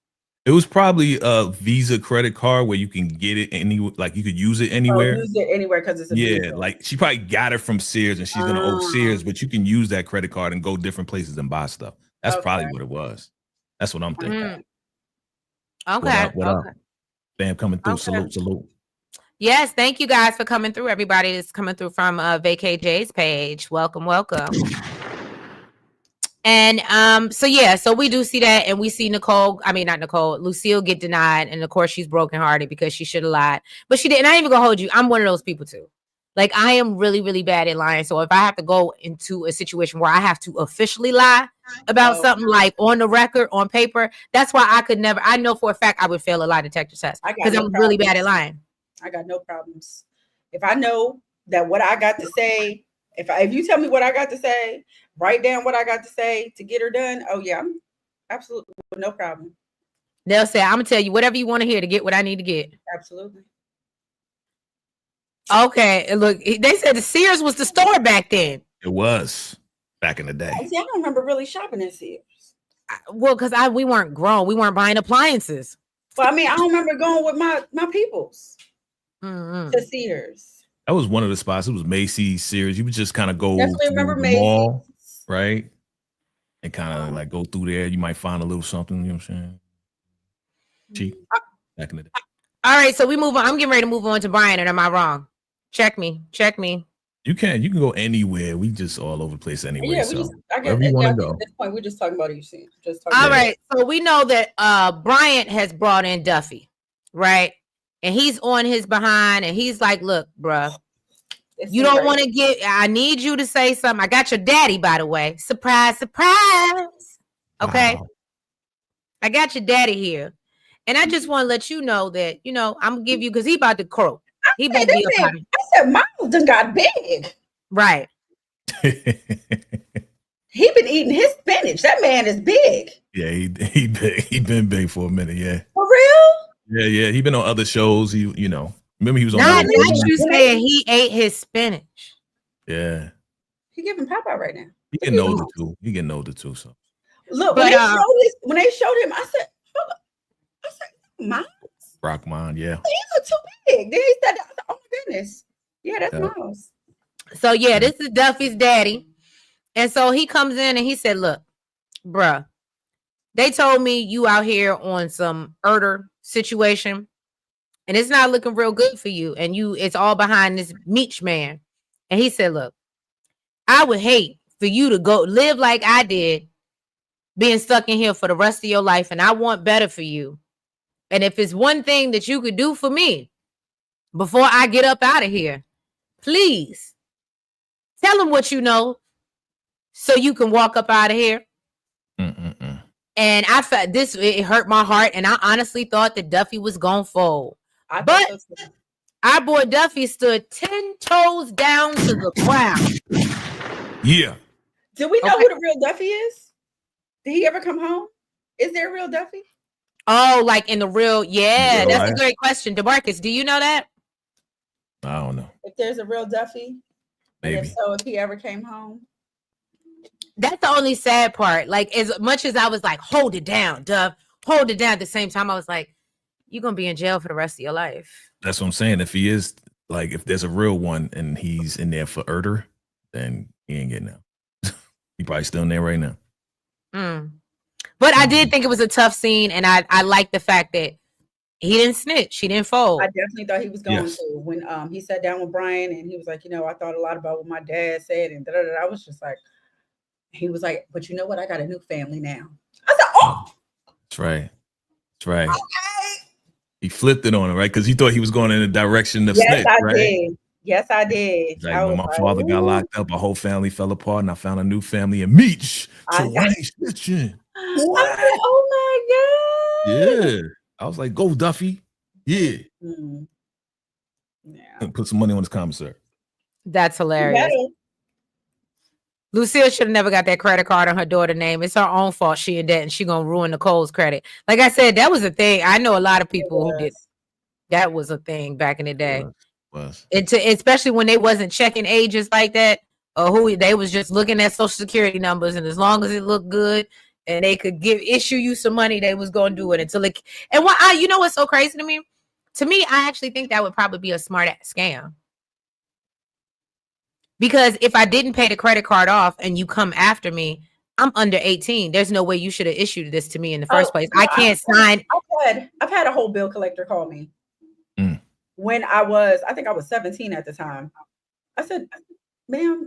It It was probably a Visa credit card where you can get it like you could use it anywhere. Use it anywhere because it's a Visa. Like she probably got it from Sears and she's gonna owe Sears, but you can use that credit card and go different places and buy stuff. That's probably what it was. That's what I'm thinking. Okay. What up? Bam, coming through. Salute. Yes, thank you guys for coming through. Everybody that's coming through from VACAY-Jay's page. Welcome. And so we do see that, and we see Lucille get denied, and of course she's brokenhearted because she should have lied, but she didn't. I ain't even gonna hold you. I'm one of those people too. Like, I am really, really bad at lying. So if I have to go into a situation where I have to officially lie about something, like on the record, on paper, that's why I could never. I know for a fact I would fail a lie detector test because I'm really bad at lying. I got no problems. If I know that what I got to say, if you tell me what I got to say, write down what I got to say to get her done. Oh yeah, I'm absolutely no problem. They'll say, I'm gonna tell you whatever you want to hear to get what I need to get. Absolutely. Okay, look, they said the Sears was the store back then. It was back in the day. See, I don't remember really shopping at Sears. Well, because we weren't grown, we weren't buying appliances. Well, I mean, I don't remember going with my peoples to Sears. That was one of the spots. It was Macy's, Sears. You would just kind of go to the mall, right? And kind of like go through there. You might find a little something, you know what I'm saying? Cheap back in the day. All right, so we move on. I'm getting ready to move on to Brian, and am I wrong? Check me. You can go anywhere. We just all over the place anyway. Yeah, so I guess wherever you want to go. At this point, we're just talking about you seeing. All right, so we know that Bryant has brought in Duffy, right? And he's on his behind, and he's like, "Look, bruh, you don't want to get. I need you to say something. I got your daddy, by the way. Surprise, surprise. Okay, wow. I got your daddy here, and I just want to let you know that I'm gonna give you because he about to croak. He about to be up on me. I said, "Mom done got big." Right. He been eating his spinach. That man is big. Yeah, he big. He been big for a minute. Yeah. For real? Yeah. He been on other shows. Remember he was on. Not you saying he ate his spinach. Yeah. He giving Popeye right now. He getting older too. So look, when they showed him, I said, "Hold up." I said, "Miles." Rockmond, yeah. He looked too big. Then he said, "Oh my goodness, yeah, that's Miles." So yeah, this is Duffy's daddy, and so he comes in and he said, "Look, bruh, they told me you out here on some Erder situation, and it's not looking real good for you. And it's all behind this Meech man." And he said, "Look, I would hate for you to go live like I did, being stuck in here for the rest of your life, and I want better for you. And if it's one thing that you could do for me before I get up out of here, please tell him what you know so you can walk up out of here." And I felt it hurt my heart. And I honestly thought that Duffy was going to fold. But our boy Duffy stood 10 toes down to the ground. Yeah. Do we know who the real Duffy is? Did he ever come home? Is there a real Duffy? Oh, like in the real, yeah, that's a great question. DeMarcus, do you know that? I don't know. If there's a real Duffy, maybe. And if so, if he ever came home. That's the only sad part. Like, as much as I was like, hold it down, Duff, hold it down. At the same time, I was like, you're going to be in jail for the rest of your life. That's what I'm saying. If he is, like, if there's a real one and he's in there for Erder, then he ain't getting out. He probably still in there right now. But I did think it was a tough scene, and I like the fact that he didn't snitch. He didn't fold. I definitely thought he was going to. When he sat down with Brian and he was like, I thought a lot about what my dad said, and I was just like, he was like, but you know what? I got a new family now. I said, oh. That's right. That's right. Okay. He flipped it on him, right? Because he thought he was going in the direction of snitch, right? Did. Yes, I did. Like, when my father got locked up, a whole family fell apart, and I found a new family in Meech. So I ain't snitching. I said, oh my God. Yeah. I was like, go, Duffy. Yeah. Yeah. Put some money on his commissary. That's hilarious. Lucille should have never got that credit card on her daughter's name. It's her own fault she in debt, and she gonna ruin Nicole's credit. Like I said, that was a thing. I know a lot of people who did. That was a thing back in the day. Especially when they wasn't checking ages like that, or who they was just looking at social security numbers, and as long as it looked good, and they could issue you some money, they was gonna do it until it. And you know what's so crazy to me? To me, I actually think that would probably be a smart scam. Because if I didn't pay the credit card off and you come after me, I'm under 18. There's no way you should have issued this to me in the first place. I can't sign. I've had a whole bill collector call me when I think I was 17 at the time. I said, ma'am,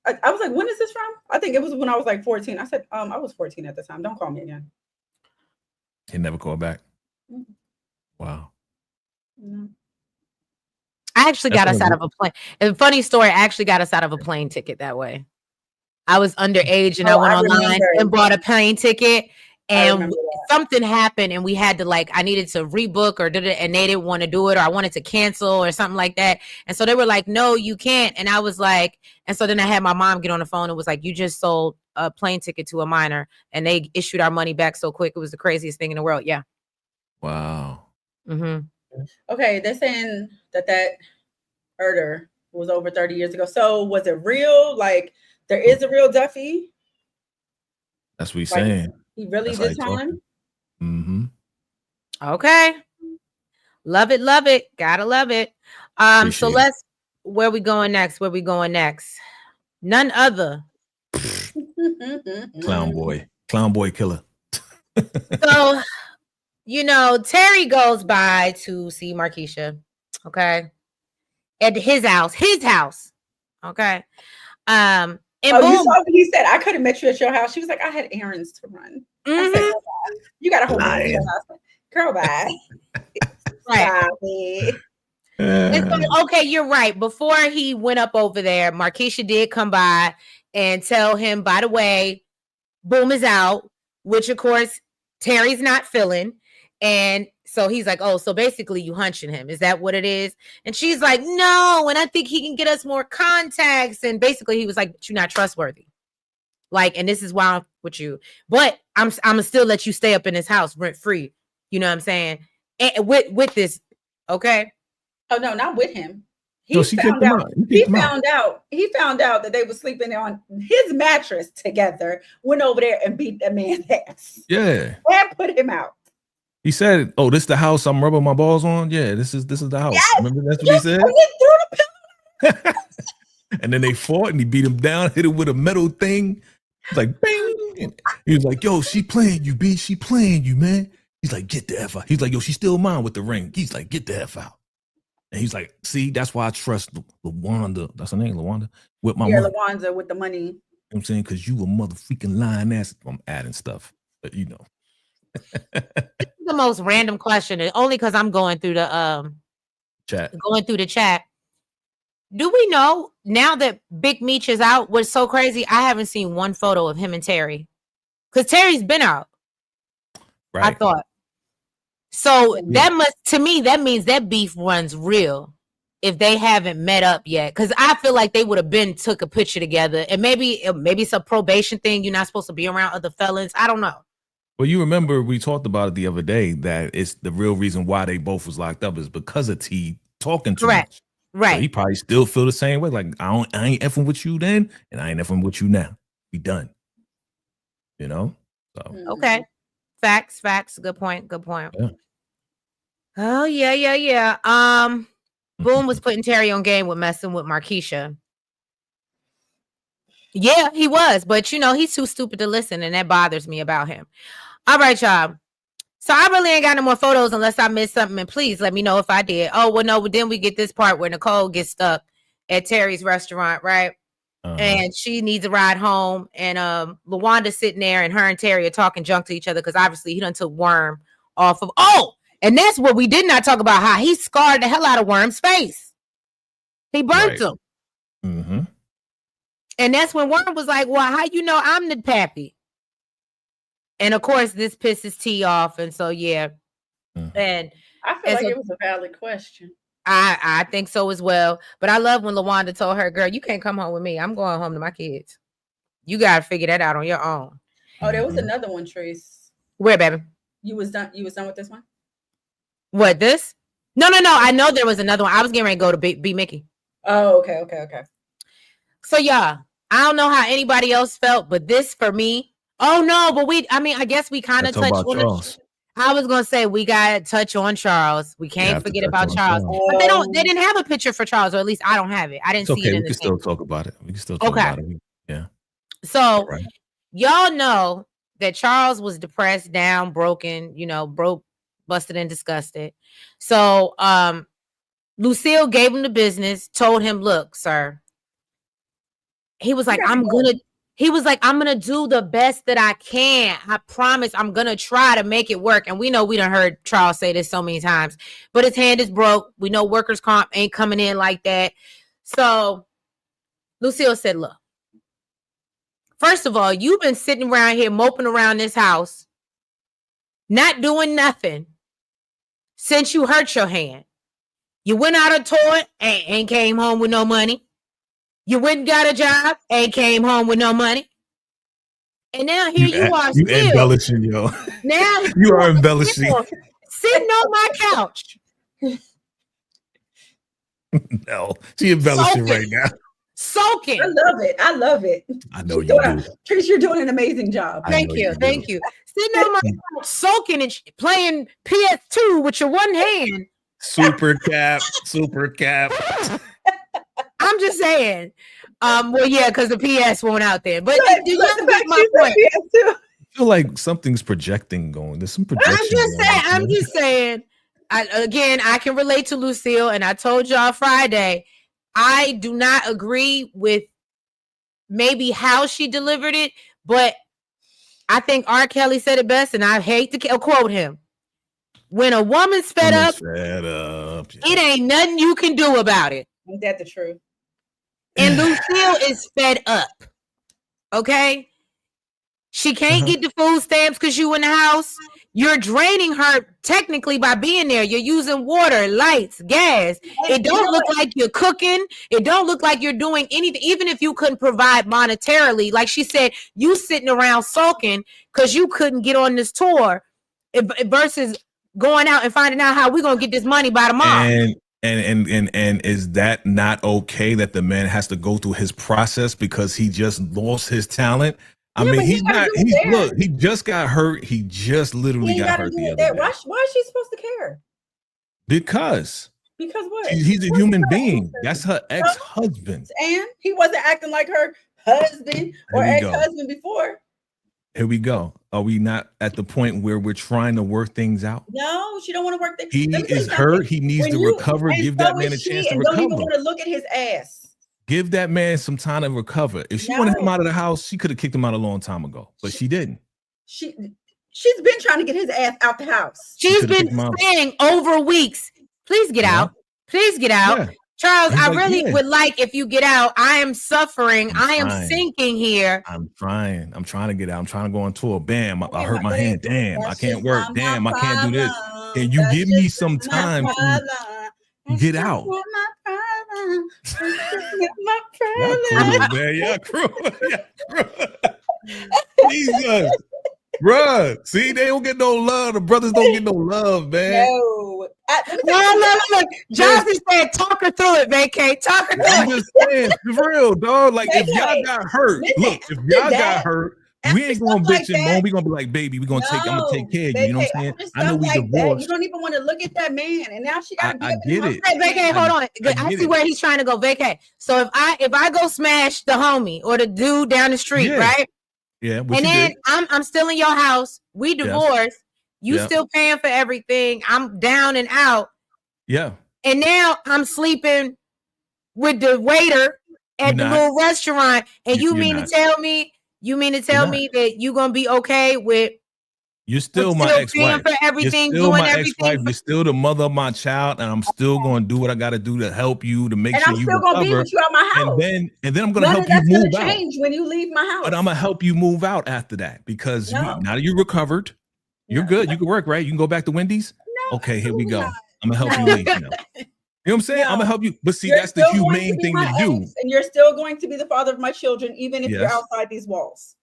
I was like, when is this from? I think it was when I was like 14. I said, I was 14 at the time. Don't call me again. He never called back. Mm-hmm. Wow. Mm-hmm. I actually got us out of a plane. A funny story, I actually got us out of a plane ticket that way. I was underage and I went online and bought a plane ticket, and something happened and we had to I needed to rebook and they didn't want to do it, or I wanted to cancel or something like that. And so they were like, no, you can't. And I was like, and so then I had my mom get on the phone and was like, you just sold a plane ticket to a minor and they issued our money back so quick. It was the craziest thing in the world. Yeah. Wow. Mm-hmm. Okay, they're saying that murder was over 30 years ago. So was it real? Like, there is a real Duffy? That's what he's saying. He really did time? Mm-hmm. Okay. Love it, love it. Gotta love it. So where we going next? None other. Clown boy killer. So, Terry goes by to see Markeisha, okay, at his house, okay. And boom. You saw what he said, I could have met you at your house. She was like, I had errands to run. I said, you got a whole girl, bye. Right. And so, okay, you're right. Before he went up over there, Markeisha did come by and tell him, by the way, Boom is out, which of course Terry's not feeling. And so he's like, oh, so basically you hunching him. Is that what it is? And she's like, no. And I think he can get us more contacts. And basically he was like, but you're not trustworthy. And this is why I'm with you. But I'm gonna still let you stay up in his house rent free. You know what I'm saying? And with this, okay. Oh no, not with him. He found out that they were sleeping on his mattress together, went over there and beat that man's ass. Yeah. And put him out. He said, oh, this is the house I'm rubbing my balls on? Yeah, this is the house. Yes. Remember that's what he said? And then they fought and he beat him down, hit him with a metal thing. It's like, bing. And he was like, yo, she playing you, B. She playing you, man. He's like, get the F out. He's like, yo, she's still mine with the ring. He's like, get the F out. And he's like, see, that's why I trust LaWanda. That's her name, LaWanda. With my money. LaWanda with the money. You know what I'm saying? Because you a motherfucking lying ass. I'm adding stuff. But The most random question, and only because I'm going through the chat. Do we know now that Big Meech is out? What's so crazy? I haven't seen one photo of him and Terry, because Terry's been out. Right. I thought so. Yeah. That means that beef runs real. If they haven't met up yet, because I feel like they would have been took a picture together, and maybe it's a probation thing. You're not supposed to be around other felons. I don't know. Well, you remember we talked about it the other day that it's the real reason why they both was locked up is because of T talking too much. Right. So he probably still feel the same way. Like I ain't effing with you then, and I ain't effing with you now. We done. So okay. Facts. Good point. Yeah. Oh yeah. Boom was putting Terry on game with messing with Markeisha. Yeah, he was, but he's too stupid to listen, and that bothers me about him. All right, y'all. So I really ain't got no more photos unless I missed something, and please let me know if I did. Oh, well, no, then we get this part where Nicole gets stuck at Terry's restaurant, right? And she needs a ride home, and LaWanda's sitting there, and her and Terry are talking junk to each other because obviously he done took Worm off of. Oh, and that's what we did not talk about, how he scarred the hell out of Worm's face. He burnt him. Mm-hmm. And that's when Worm was like, well, how you know I'm the pappy? And of course, this pisses T off. And so, yeah. Mm-hmm. And I feel like it was a valid question. I think so as well. But I love when LaWanda told her, girl, you can't come home with me. I'm going home to my kids. You got to figure that out on your own. Oh, there was another one, Trace. Where, baby? You was done with this one? What, this? No. I know there was another one. I was getting ready to go to B Mickey. Oh, okay. So, y'all, I don't know how anybody else felt, but this for me, Oh no, but I guess we kind of Talk touched about on Charles. I was gonna say we got to touch on Charles. We can't forget about Charles. But they didn't have a picture for Charles, or at least I don't have it. I didn't see it in we the can still talk about it. We can still talk about it. Yeah. So y'all know that Charles was depressed, down, broken, broke, busted, and disgusted. So Lucille gave him the business, told him, look, sir. He was like, I'm gonna do the best that I can. I promise I'm gonna try to make it work. And we know we done heard Charles say this so many times, but his hand is broke. We know workers' comp ain't coming in like that. So Lucille said, look, first of all, you've been sitting around here moping around this house, not doing nothing since you hurt your hand. You went out on tour and came home with no money. You went and got a job and came home with no money. And now here you are you still embellishing, yo. Now you are embellishing. Sitting on my couch. No, she embellishing right now. Soaking. I love it. I know you do. Trish, you're doing an amazing job. Thank you. Sitting on my couch, soaking and playing PS2 with your one hand. Super cap. I'm just saying. Well, yeah, because the PS won't out there. But do you get my point? I feel like something's projecting going. There's some projection. I'm just saying. I can relate to Lucille, and I told y'all Friday, I do not agree with maybe how she delivered it, but I think R. Kelly said it best, and I hate to quote him. When a woman's fed up, it ain't nothing you can do about it. Ain't that the truth? And Lucille is fed up. Okay? She can't get the food stamps because you in the house. You're draining her technically by being there. You're using water, lights, gas. It don't look like you're cooking. It don't look like you're doing anything. Even if you couldn't provide monetarily, like she said, you sitting around sulking because you couldn't get on this tour versus going out and finding out how we're going to get this money by tomorrow. And is that not okay that the man has to go through his process because he just lost his talent? I mean, he just got hurt. He just literally got hurt the other day. Why is she supposed to care? Because what? He's a human being. That's her ex-husband. And he wasn't acting like her husband or ex-husband before. Here we go. Are we not at the point where we're trying to work things out? No, she don't want to work things. He is hurt. He needs to recover. Give that man a chance to recover. Don't even want to look at his ass. Give that man some time to recover. If she wanted him out of the house, she could have kicked him out a long time ago, but she didn't. She's been trying to get his ass out the house. She's been saying over weeks, please get out. Please get out. Yeah. Charles, I really would like if you get out. I am suffering. I am sinking here. I'm trying to get out. I'm trying to go on tour. Bam, I hurt my hand. Damn, I can't work. Damn, I can't do this. Can you give me some time to get out? Y'all cruel. Jesus. Bruh, see, they don't get no love. The brothers don't get no love, man. No. Look. Johnson said, talk her through it, VACAY. Talk her through it. I'm just saying, for real, dog. Like, if y'all got hurt, got hurt, we ain't gonna bitch and moan. We gonna be like, baby, I'm gonna take care of you. You know what I'm saying? I know we divorced. You don't even want to look at that man, and now she got. I get it. Hey, VACAY, hold on. I see where he's trying to go. VACAY. So if I go smash the homie or the dude down the street, right? Yeah. And then I'm still in your house. We divorced. You still paying for everything. I'm down and out. Yeah. And now I'm sleeping with the waiter at the little restaurant. And you mean to tell me that you're gonna be okay with? You're still my ex-wife. For everything, you're still my ex-wife. You're still the mother of my child, and I'm still going to do what I got to do to help you to make sure you recover. I'm still going to be with you at my house. And then I'm going to help you move out. Change when you leave my house. But I'm going to help you move out after that because now that you recovered, you're good. You can work, right? You can go back to Wendy's. No, okay, here we go. I'm going to help you leave now. You know what I'm saying? I'm going to help you. But see, that's the humane thing to do. And you're still going to be the father of my children, even if you're outside these walls.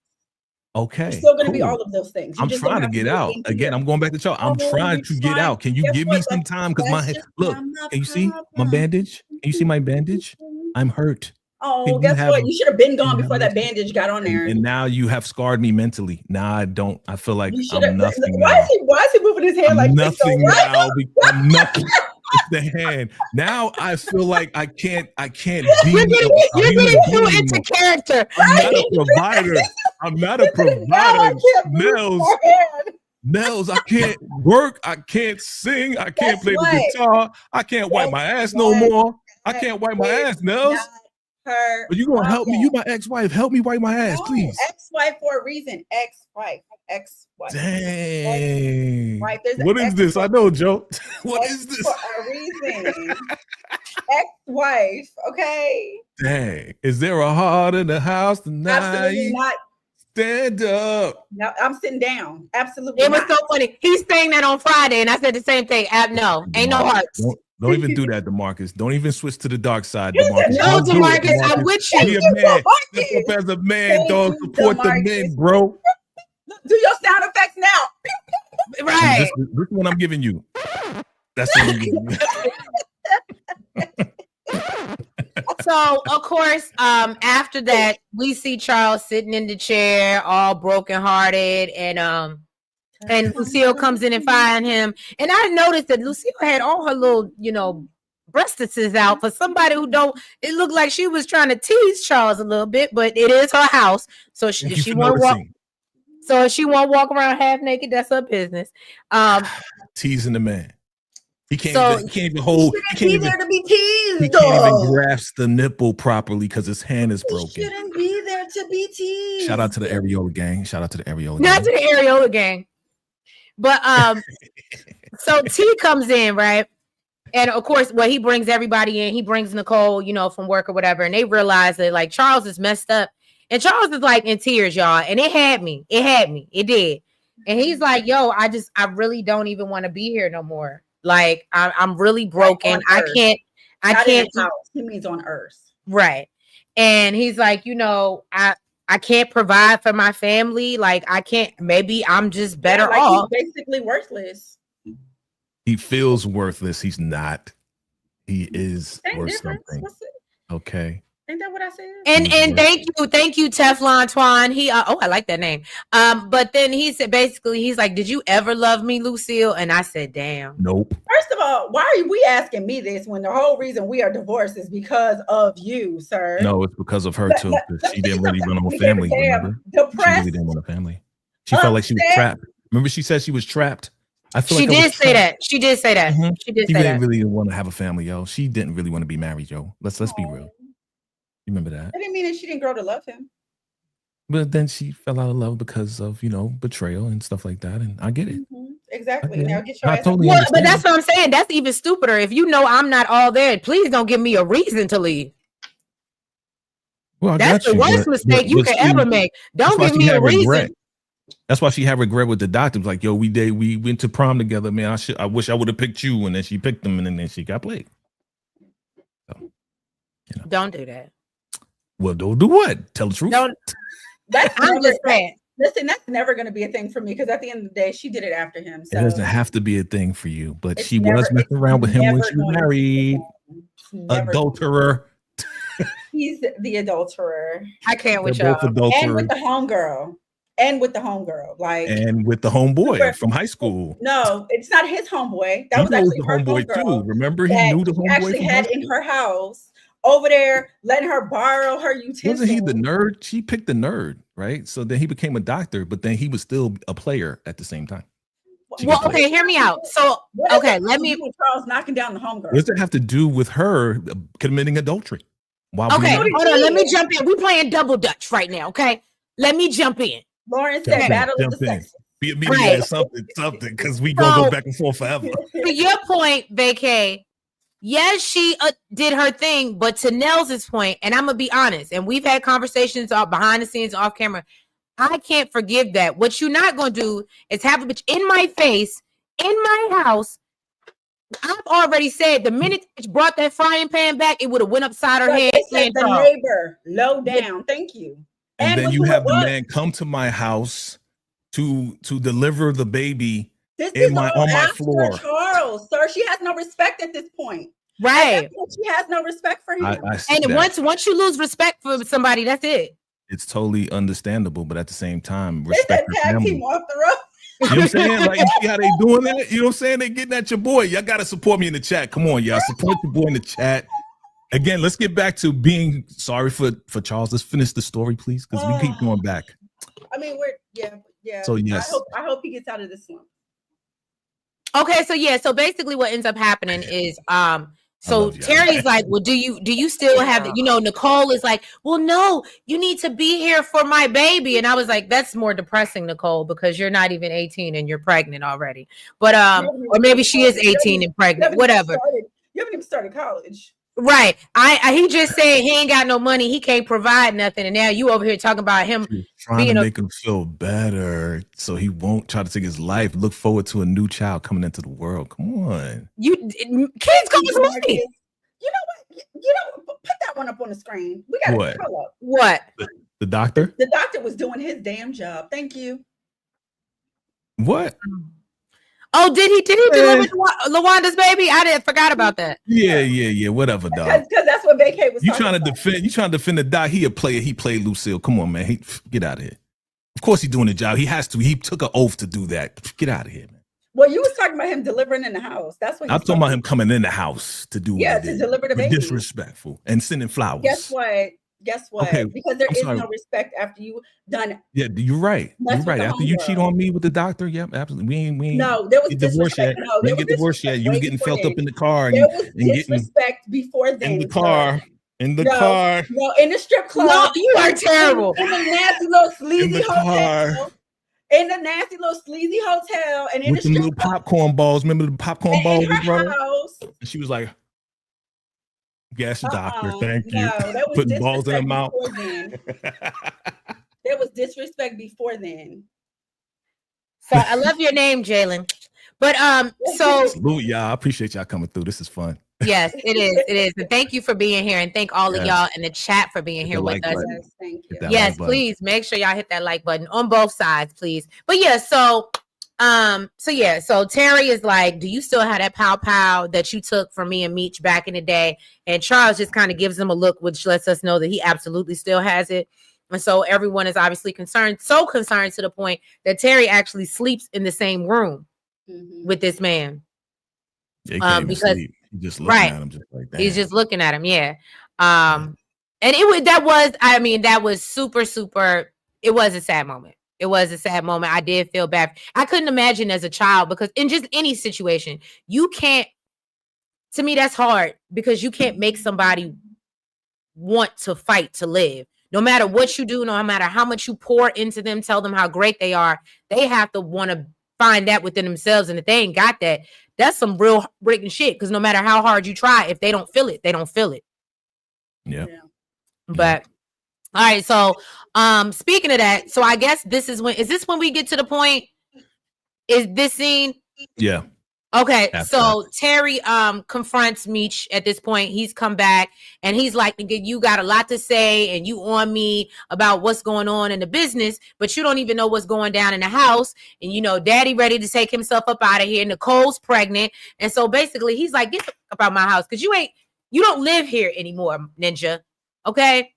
Okay. You're still going to be all of those things. I'm trying to get out. Again, I'm going back to y'all. I'm trying to get out. Can you give me some time? Because my head, look, can you see my bandage? Can you see my bandage? I'm hurt. Oh, guess what? You should have been gone before that bandage got on there. And now you have scarred me mentally. Now I don't. I feel like I'm nothing. Why is he moving his hand like nothing this? Now? I'm nothing. It's the hand. Now I feel like I can't be. You're getting too into character. I'm not a provider. Nels, I can't work. I can't sing. I can't play the guitar. I can't wipe my ass no more. I can't wipe my ass, Nels. But you gonna help me? You my ex-wife. Help me wipe my ass, please. Ex-wife for a reason. Ex-wife. Dang. Right. What is this? I know, Joe. What is this? For a reason. Ex-wife. Okay. Dang. Is there a heart in the house tonight? Absolutely not. Stand up. No, I'm sitting down. Absolutely. It was so funny. He's saying that on Friday, and I said the same thing. No, ain't no hearts. Don't even do that, DeMarcus. Don't even switch to the dark side, DeMarcus. No, DeMarcus, I'm with you. Be a man. Step up as a man, dog. Support the men, bro. Do your sound effects now. Right. This one I'm giving you. That's what I'm giving you. So, of course, after that, we see Charles sitting in the chair, all brokenhearted, and Lucille comes in and finds him. And I noticed that Lucille had all her little, breastises out. For somebody who it looked like she was trying to tease Charles a little bit, but it is her house. So she won't walk. So if she won't walk around half naked, that's her business. Teasing the man. He can't even hold. He can't be there to be teased. He can't even grasp the nipple properly because his hand is broken. He shouldn't be there to be teased. Shout out to the Areola gang. Not to the Areola gang. But so T comes in, right? And of course, he brings everybody in. He brings Nicole, from work or whatever, and they realize that like Charles is messed up. And Charles is like in tears, y'all. And it had me. It did. And he's like, yo, I really don't even want to be here no more. Like I'm really broken. I can't. He means on earth. Right. And he's like, I can't provide for my family. Like I can't, maybe I'm just better off. He's basically worthless. He feels worthless. He's not. He is worth something. Okay. Ain't that what I said? And thank you, Teflon Twan. I like that name. But then he said basically, he's like, did you ever love me, Lucille? And I said, damn. Nope. First of all, why are we asking me this when the whole reason we are divorced is because of you, sir? No, it's because of her too. She didn't really want a family. Remember? Depressed. She really didn't want a family. She felt like she was trapped. Remember, she said she was trapped. I feel she did say that. She did say that. Mm-hmm. She did say that. She didn't really want to have a family, yo. She didn't really want to be married, yo. Let's be real. You remember that? I didn't mean that she didn't grow to love him. But then she fell out of love because of, betrayal and stuff like that. And I get it. Mm-hmm. Exactly. Now get your ass. Totally but that's what I'm saying. That's even stupider. If you know I'm not all there, please don't give me a reason to leave. Well, that's the worst mistake you can ever make. Don't give me a reason. That's why she had regret with the doctor. It was like, yo, we went to prom together, man. I wish I would have picked you. And then she picked him, and then she got played. So, don't do that. Well, don't do what? Tell the truth. I'm just saying. Listen, that's never going to be a thing for me because at the end of the day, she did it after him. So. It doesn't have to be a thing for you, but she was messing around with him when she was married. Adulterer. He's the adulterer. I can't with y'all. And with the homegirl. And with the homegirl, and with the homeboy from high school. No, it's not his homeboy. That was actually her homeboy too. Remember, he knew the homeboy. Actually had in her house over there, letting her borrow her utensils. Wasn't he the nerd? She picked the nerd, right? So then he became a doctor, but then he was still a player at the same time. Well, okay, hear me out. So, okay, let me. Charles knocking down the homegirl. What does it have to do with her committing adultery? Okay, hold on. Let me jump in. We're playing double dutch right now. Okay, let me jump in. Lauren said battle of the sexes. Right. Something, because we gonna go back and forth forever. To your point, VACAY, yes, she did her thing, but to Nels's point, and I'm gonna be honest, and we've had conversations behind the scenes, off camera. I can't forgive that. What you're not gonna do is have a bitch in my face, in my house. I've already said the minute she brought that frying pan back, it would have went upside her head. The neighbor, low down. Thank you. And then you have the man come to my house to deliver the baby on my floor. Charles, sir, she has no respect at this point. Right. She has no respect for him. I see And that. once you lose respect for somebody, that's it. It's totally understandable, but at the same time, They said respect your tag family. team off the road. You know what I'm saying? Like, you see how they doing that? You know what I'm saying? They getting at your boy. Y'all got to support me in the chat. Come on, y'all. Support your boy in the chat. Again, let's get back to being sorry for Charles. Let's finish the story, please, because we keep going back. I mean, yeah. So, yes. I hope he gets out of this one. Okay, so basically what ends up happening is so Terry's like, well, do you still have it? You know, Nicole is like, well, no, you need to be here for my baby. And I was like, that's more depressing, Nicole, because you're not even 18 and you're pregnant already. But or maybe she is 18 and pregnant, whatever. You haven't even started college. Right. He just said he ain't got no money, he can't provide nothing, and now you over here talking about him trying to make him feel better so he won't try to take his life. Look forward to a new child coming into the world. Come on. Kids cost money. You know what? Put that one up on the screen. We got to call up. What? The doctor? The doctor was doing his damn job. Thank you. What? Oh, did he deliver LaWanda's baby? I forgot about that. Yeah. Whatever, dog. Because that's what VACAY was. You trying to defend the doc? He a player. He played Lucille. Come on, man. Get out of here. Of course he's doing the job. He has to. He took an oath to do that. Get out of here, man. Well, you was talking about him delivering in the house. That's what I'm talking about him coming in the house to do. Yeah, to deliver the baby. Disrespectful and sending flowers. Guess what? Okay, because there is no respect after you done. Yeah, you're right. You're right. After you cheat on me with the doctor, yep, absolutely. We ain't no, there was disrespect. No, we ain't get divorced yet. You were getting felt up in the car. There was disrespect before then. In the car. In the car. No, in the strip club. No, you are terrible. In the nasty little sleazy hotel. In the nasty little sleazy hotel. And in with the little popcorn balls. Remember the popcorn balls? In her house. And she was like, yes, doctor, thank you. No, that was putting balls in her mouth. There was disrespect before then. So I love your name, Jalen. But so salute y'all. I appreciate y'all coming through. This is fun. Yes, it is. And thank you for being here, and thank all of y'all in the chat for being here with us. Yes, thank you. Yes, please make sure y'all hit that like button on both sides, please. But yeah, so Terry is like, do you still have that pow that you took from me and Meech back in the day? And Charles just kind of gives him a look, which lets us know that he absolutely still has it. And so everyone is obviously concerned to the point that Terry actually sleeps in the same room with this man. Yeah, because he's just looking at him, just like that. He's just looking at him, yeah. And that was super, super. It was a sad moment. It was a sad moment. I did feel bad. I couldn't imagine as a child, because in just any situation, you can't. To me, that's hard, because you can't make somebody want to fight to live. No matter what you do, no matter how much you pour into them, tell them how great they are, they have to want to find that within themselves. And if they ain't got that, that's some real breaking shit. Because no matter how hard you try, if they don't feel it, they don't feel it. Yeah. But all right. So speaking of that, so I guess is this when we get to the point? Is this scene? Yeah. Okay, so Terry confronts Meech at this point. He's come back and he's like, you got a lot to say and you on me about what's going on in the business, but you don't even know what's going down in the house. And you know, daddy ready to take himself up out of here. Nicole's pregnant. And so basically he's like, get the fuck up out my house, because you don't live here anymore, ninja. Okay.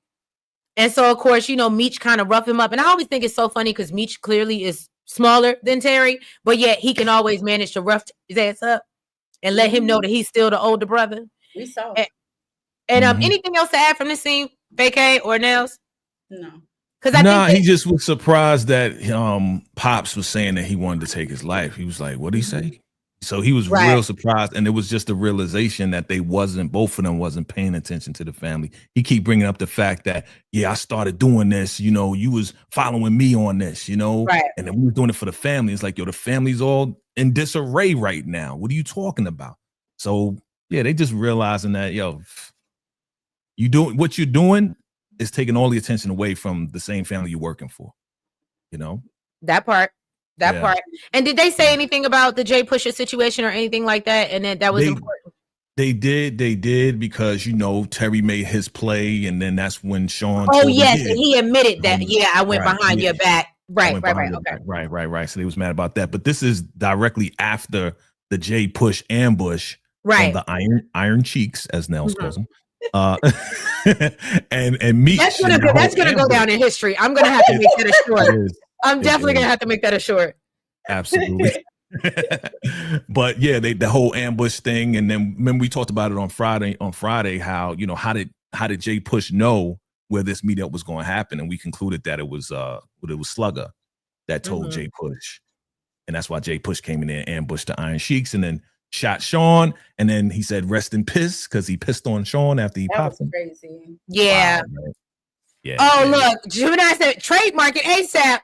And so of course, you know, Meech kind of rough him up. And I always think it's so funny because Meech clearly is smaller than Terry, but yet he can always manage to rough his ass up and let him know that he's still the older brother. We saw. And anything else to add from this scene, VACAY or Nels? No. Because he just was surprised that Pops was saying that he wanted to take his life. He was like, "What did he say?" So he was real surprised, and it was just a realization that both of them wasn't paying attention to the family. He keep bringing up the fact that, I started doing this, you know, you was following me on this, you know, and then we were doing it for the family. It's like, the family's all in disarray right now. What are you talking about? So they just realizing that, you doing what you're doing is taking all the attention away from the same family you're working for, you know? That part. And did they say anything about the Jay Pusher situation or anything like that? And that was important. They did because, Terry made his play, and then that's when Sean. Oh, yes. And he admitted that. I went behind your back. Right. Okay. Right. So they was mad about that. But this is directly after the Jay Push ambush Right. on the Iron Cheeks, as Nels calls them. And Meech. That's gonna go down in history. I'm gonna have to make that a short. I'm definitely gonna have to make that a short. Absolutely. But yeah, the whole ambush thing, and then when we talked about it on Friday, how, you know, how did Jay Push know where this meetup was going to happen, and we concluded that it was Slugger that told Jay Push, and that's why Jay Push came in there and ambushed the Iron Sheiks, and then shot Sean, and then he said rest in piss because he pissed on Sean after he popped him. Crazy. Yeah. Wow, yeah. Oh, look, Gemini said trademark it ASAP.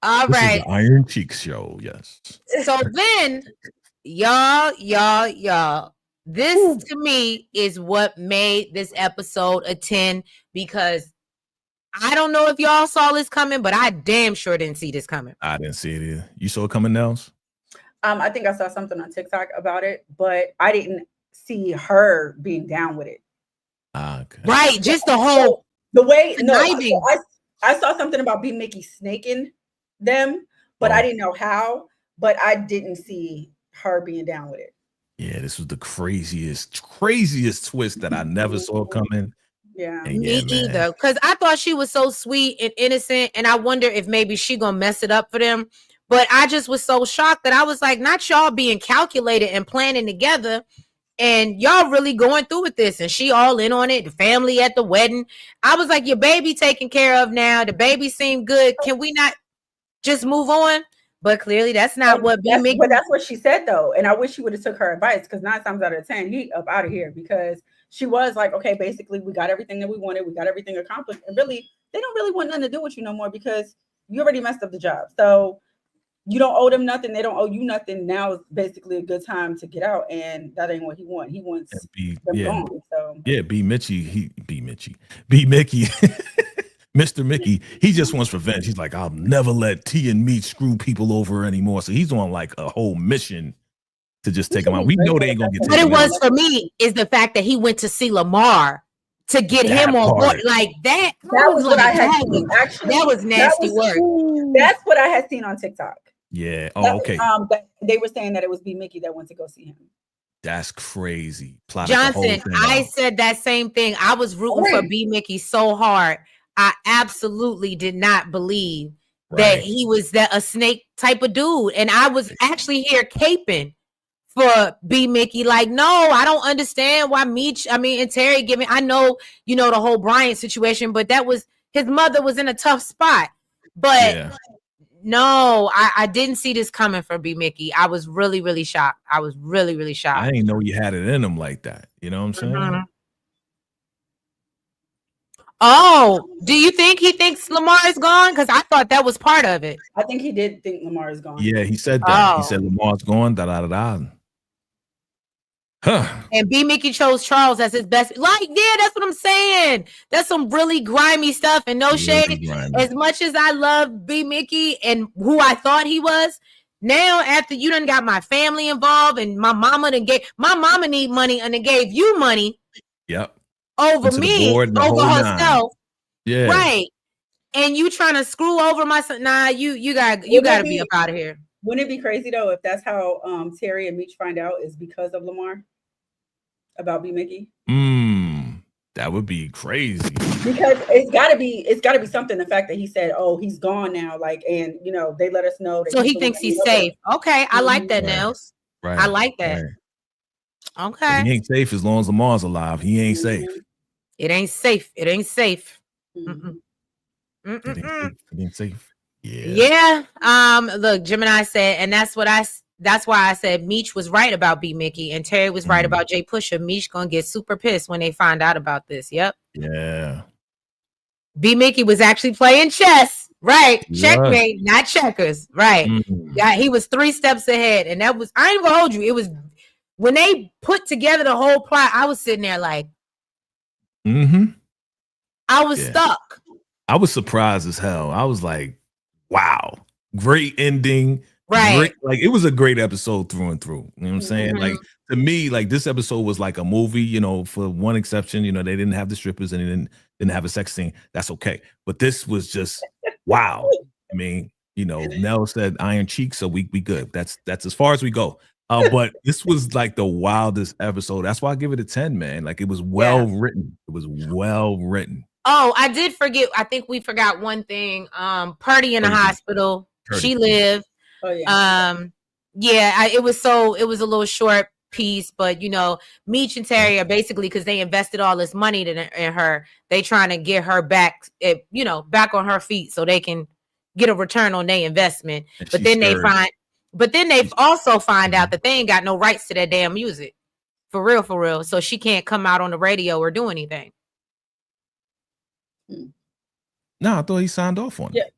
All this right. is the Iron Cheeks show, yes. So then, y'all, this to me is what made this episode a 10, because I don't know if y'all saw this coming, but I damn sure didn't see this coming. I didn't see it either. You saw it coming, Nels? I think I saw something on TikTok about it, but I didn't see her being down with it. Okay. Right, just the whole way. No, I saw something about B Mickey snaking them, but I didn't know how. But I didn't see her being down with it. Yeah, this was the craziest twist that I never saw coming. Yeah, me either, because I thought she was so sweet and innocent, and I wonder if maybe she gonna mess it up for them. But I just was so shocked that I was like, not y'all being calculated and planning together, and y'all really going through with this, and she all in on it. The family at the wedding. I was like, your baby taken care of now. The baby seemed good. Can we not just move on? But clearly that's not what But that's what she said though, and I wish she would have took her advice, because 9 times out of 10 he up out of here, because she was like, okay, basically we got everything that we wanted, we got everything accomplished, and really they don't really want nothing to do with you no more, because you already messed up the job. So you don't owe them nothing, they don't owe you nothing. Now is basically a good time to get out, and that ain't what he wants. He wants them gone. So B Mickey. Mr. Mickey, he just wants revenge. He's like, I'll never let T and me screw people over anymore. So he's on like a whole mission to just take him out. We know they ain't gonna get. What it was for me is the fact that he went to see Lamar to get him on board. Like that. That was what I had seen. Actually, that was nasty work. That's what I had seen on TikTok. Yeah. Oh, okay. They were saying that it was B Mickey that went to go see him. That's crazy. Johnson, I said that same thing. I was rooting for B Mickey so hard. I absolutely did not believe that he was a snake type of dude. And I was actually here caping for B Mickey. Like, no, I don't understand why and Terry I know, you know, the whole Bryant situation, but that was, his mother was in a tough spot. But no, I didn't see this coming for B Mickey. I was really, really shocked. I was really, really shocked. I didn't know you had it in him like that. You know what I'm saying? Oh, do you think he thinks Lamar is gone? Because I thought that was part of it. I think he did think Lamar is gone. Yeah, he said that. He said Lamar's gone. And B Mickey chose Charles as his best. Like, yeah, that's what I'm saying. That's some really grimy stuff, and no shade. As much as I love B Mickey and who I thought he was, now after you done got my family involved, and my mama need money and they gave you money. Yep. Over me, over herself, right? And you trying to screw over my son? Nah, you gotta be up out of here. Wouldn't it be crazy though if that's how Terry and Meech find out is because of Lamar about B Mickey? That would be crazy. Because it's gotta be something. The fact that he said, "Oh, he's gone now," like, and you know they let us know. That so he thinks he's safe. Okay, I like that, Nels. Right. I like that. Right. Okay. He ain't safe as long as Lamar's alive. He ain't safe. It ain't safe. It ain't safe. It ain't safe. Yeah. Look, Gemini said, and that's why I said Meech was right about B Mickey and Terry was right about Jay Pusha. Meech gonna get super pissed when they find out about this. Yep. Yeah. B Mickey was actually playing chess. Right. Checkmate, not checkers. Right. Yeah, he was 3 steps ahead. And that was, I ain't gonna hold you. It was when they put together the whole plot, I was sitting there like, I was stuck. I was surprised as hell. I was like, wow, great ending. Right. Like it was a great episode through and through. You know what I'm saying? Like to me, like this episode was like a movie, you know, for one exception, you know, they didn't have the strippers and they didn't have a sex scene. That's okay. But this was just wow. I mean, You know, Nell said iron cheeks, so we good. That's as far as we go. But this was like the wildest episode. That's why I give it a 10, man. Like it was well written. It was well written. Oh, I did forget. I think we forgot one thing. Purdy in the hospital. She lived. Oh yeah. It was a little short piece, but you know, Meech and Terry are basically, because they invested all this money in her, they trying to get her back, back on her feet so they can get a return on their investment. But then they also find out that they ain't got no rights to that damn music. For real. So she can't come out on the radio or do anything. No, I thought he signed off on it.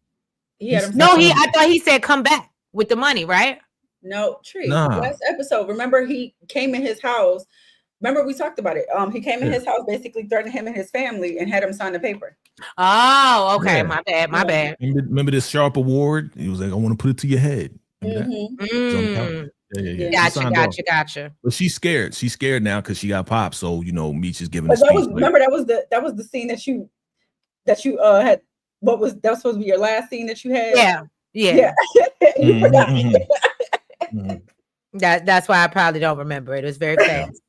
Yeah. I thought he said come back with the money, right? No, Tree. Last episode, remember he came in his house. Remember we talked about it. He came in his house, basically threatened him and his family and had him sign the paper. Oh, okay. Yeah. My bad. Remember this Sharp Award? He was like, I want to put it to your head. Yeah. Gotcha. But she's scared. She's scared now because she got popped. So Meech is giving. But that was the scene that you had. That was supposed to be your last scene that you had. Yeah. That's why I probably don't remember it. It was very fast.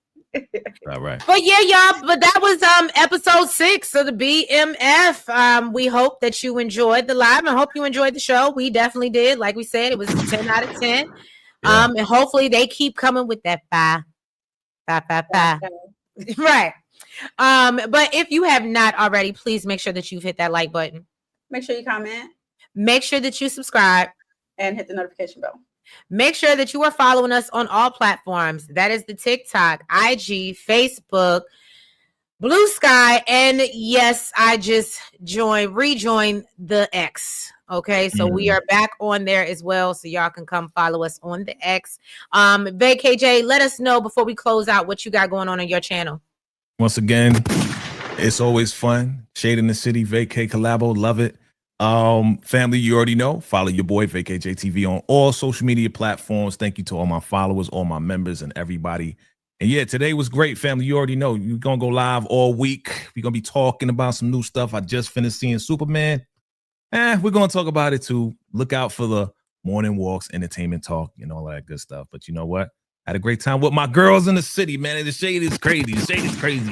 All right. But yeah, y'all. But that was episode 6 of the BMF. We hope that you enjoyed the live. I hope you enjoyed the show. We definitely did. Like we said, it was 10 out of 10. And hopefully they keep coming with that 5. Right. But if you have not already, please make sure that you've hit that like button. Make sure you comment. Make sure that you subscribe. And hit the notification bell. Make sure that you are following us on all platforms. That is the TikTok, IG, Facebook, Blue Sky, and yes, I just rejoined the X. Okay, so we are back on there as well, so y'all can come follow us on the X. VACAY-J, let us know before we close out what you got going on your channel. Once again, it's always fun. Shade in the City, VACAY Collabo, love it. Family, you already know, follow your boy VACAY-JayTV on all social media platforms. Thank you to all my followers, all my members, and everybody. And yeah, today was great, family. You already know you're gonna go live all week. We're gonna be talking about some new stuff. I just finished seeing Superman. We're gonna talk about it too. Look out for the morning walks, entertainment talk, all that good stuff. But you know what? I had a great time with my girls in the city, man. And the shade is crazy.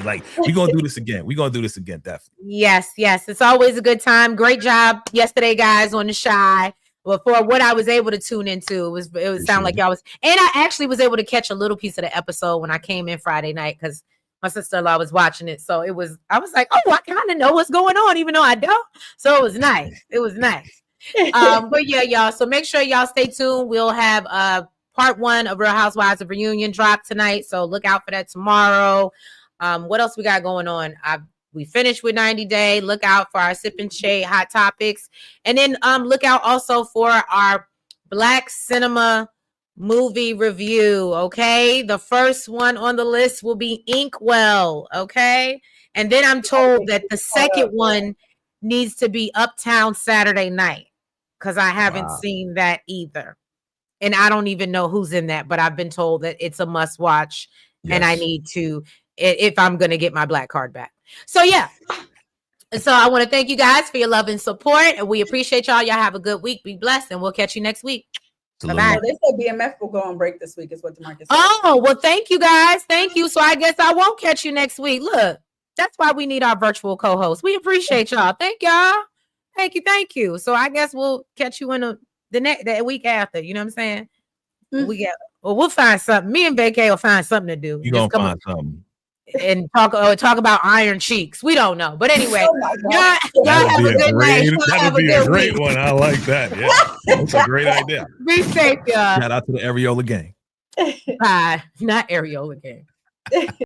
Like, we're going to do this again. Definitely. Yes. It's always a good time. Great job yesterday, guys, on the Shy. Well, for what I was able to tune into, it was sound like y'all was. And I actually was able to catch a little piece of the episode when I came in Friday night because my sister-in-law was watching it. So I was like, oh, I kind of know what's going on, even though I don't. So it was nice. But yeah, y'all. So make sure y'all stay tuned. We'll have part 1 of Real Housewives of Reunion drop tonight. So look out for that tomorrow. What else we got going on? We finished with 90 Day. Look out for our Sip and Shade Hot Topics. And then look out also for our Black Cinema movie review. Okay. The first one on the list will be Inkwell. Okay. And then I'm told that the second one needs to be Uptown Saturday Night because I haven't seen that either. And I don't even know who's in that, but I've been told that it's a must watch. Yes. And I need to, if I'm going to get my black card back. So, yeah. So I want to thank you guys for your love and support. And we appreciate y'all. Y'all have a good week. Be blessed. And we'll catch you next week. Bye-bye. They said BMF will go on break this week is what the market said. Oh, well, thank you guys. Thank you. So I guess I won't catch you next week. Look, that's why we need our virtual co-host. We appreciate y'all. Thank y'all. Thank you. So I guess we'll catch you in the week after, you know what I'm saying? We'll find something. Me and VACAY will find something to do. You gonna find something and talk about iron cheeks. We don't know, but anyway, y'all have a good night. That'd be a great one. I like that. Yeah, that's a great idea. Be safe, y'all. Shout out to the Areola gang. Bye. Not Areola gang.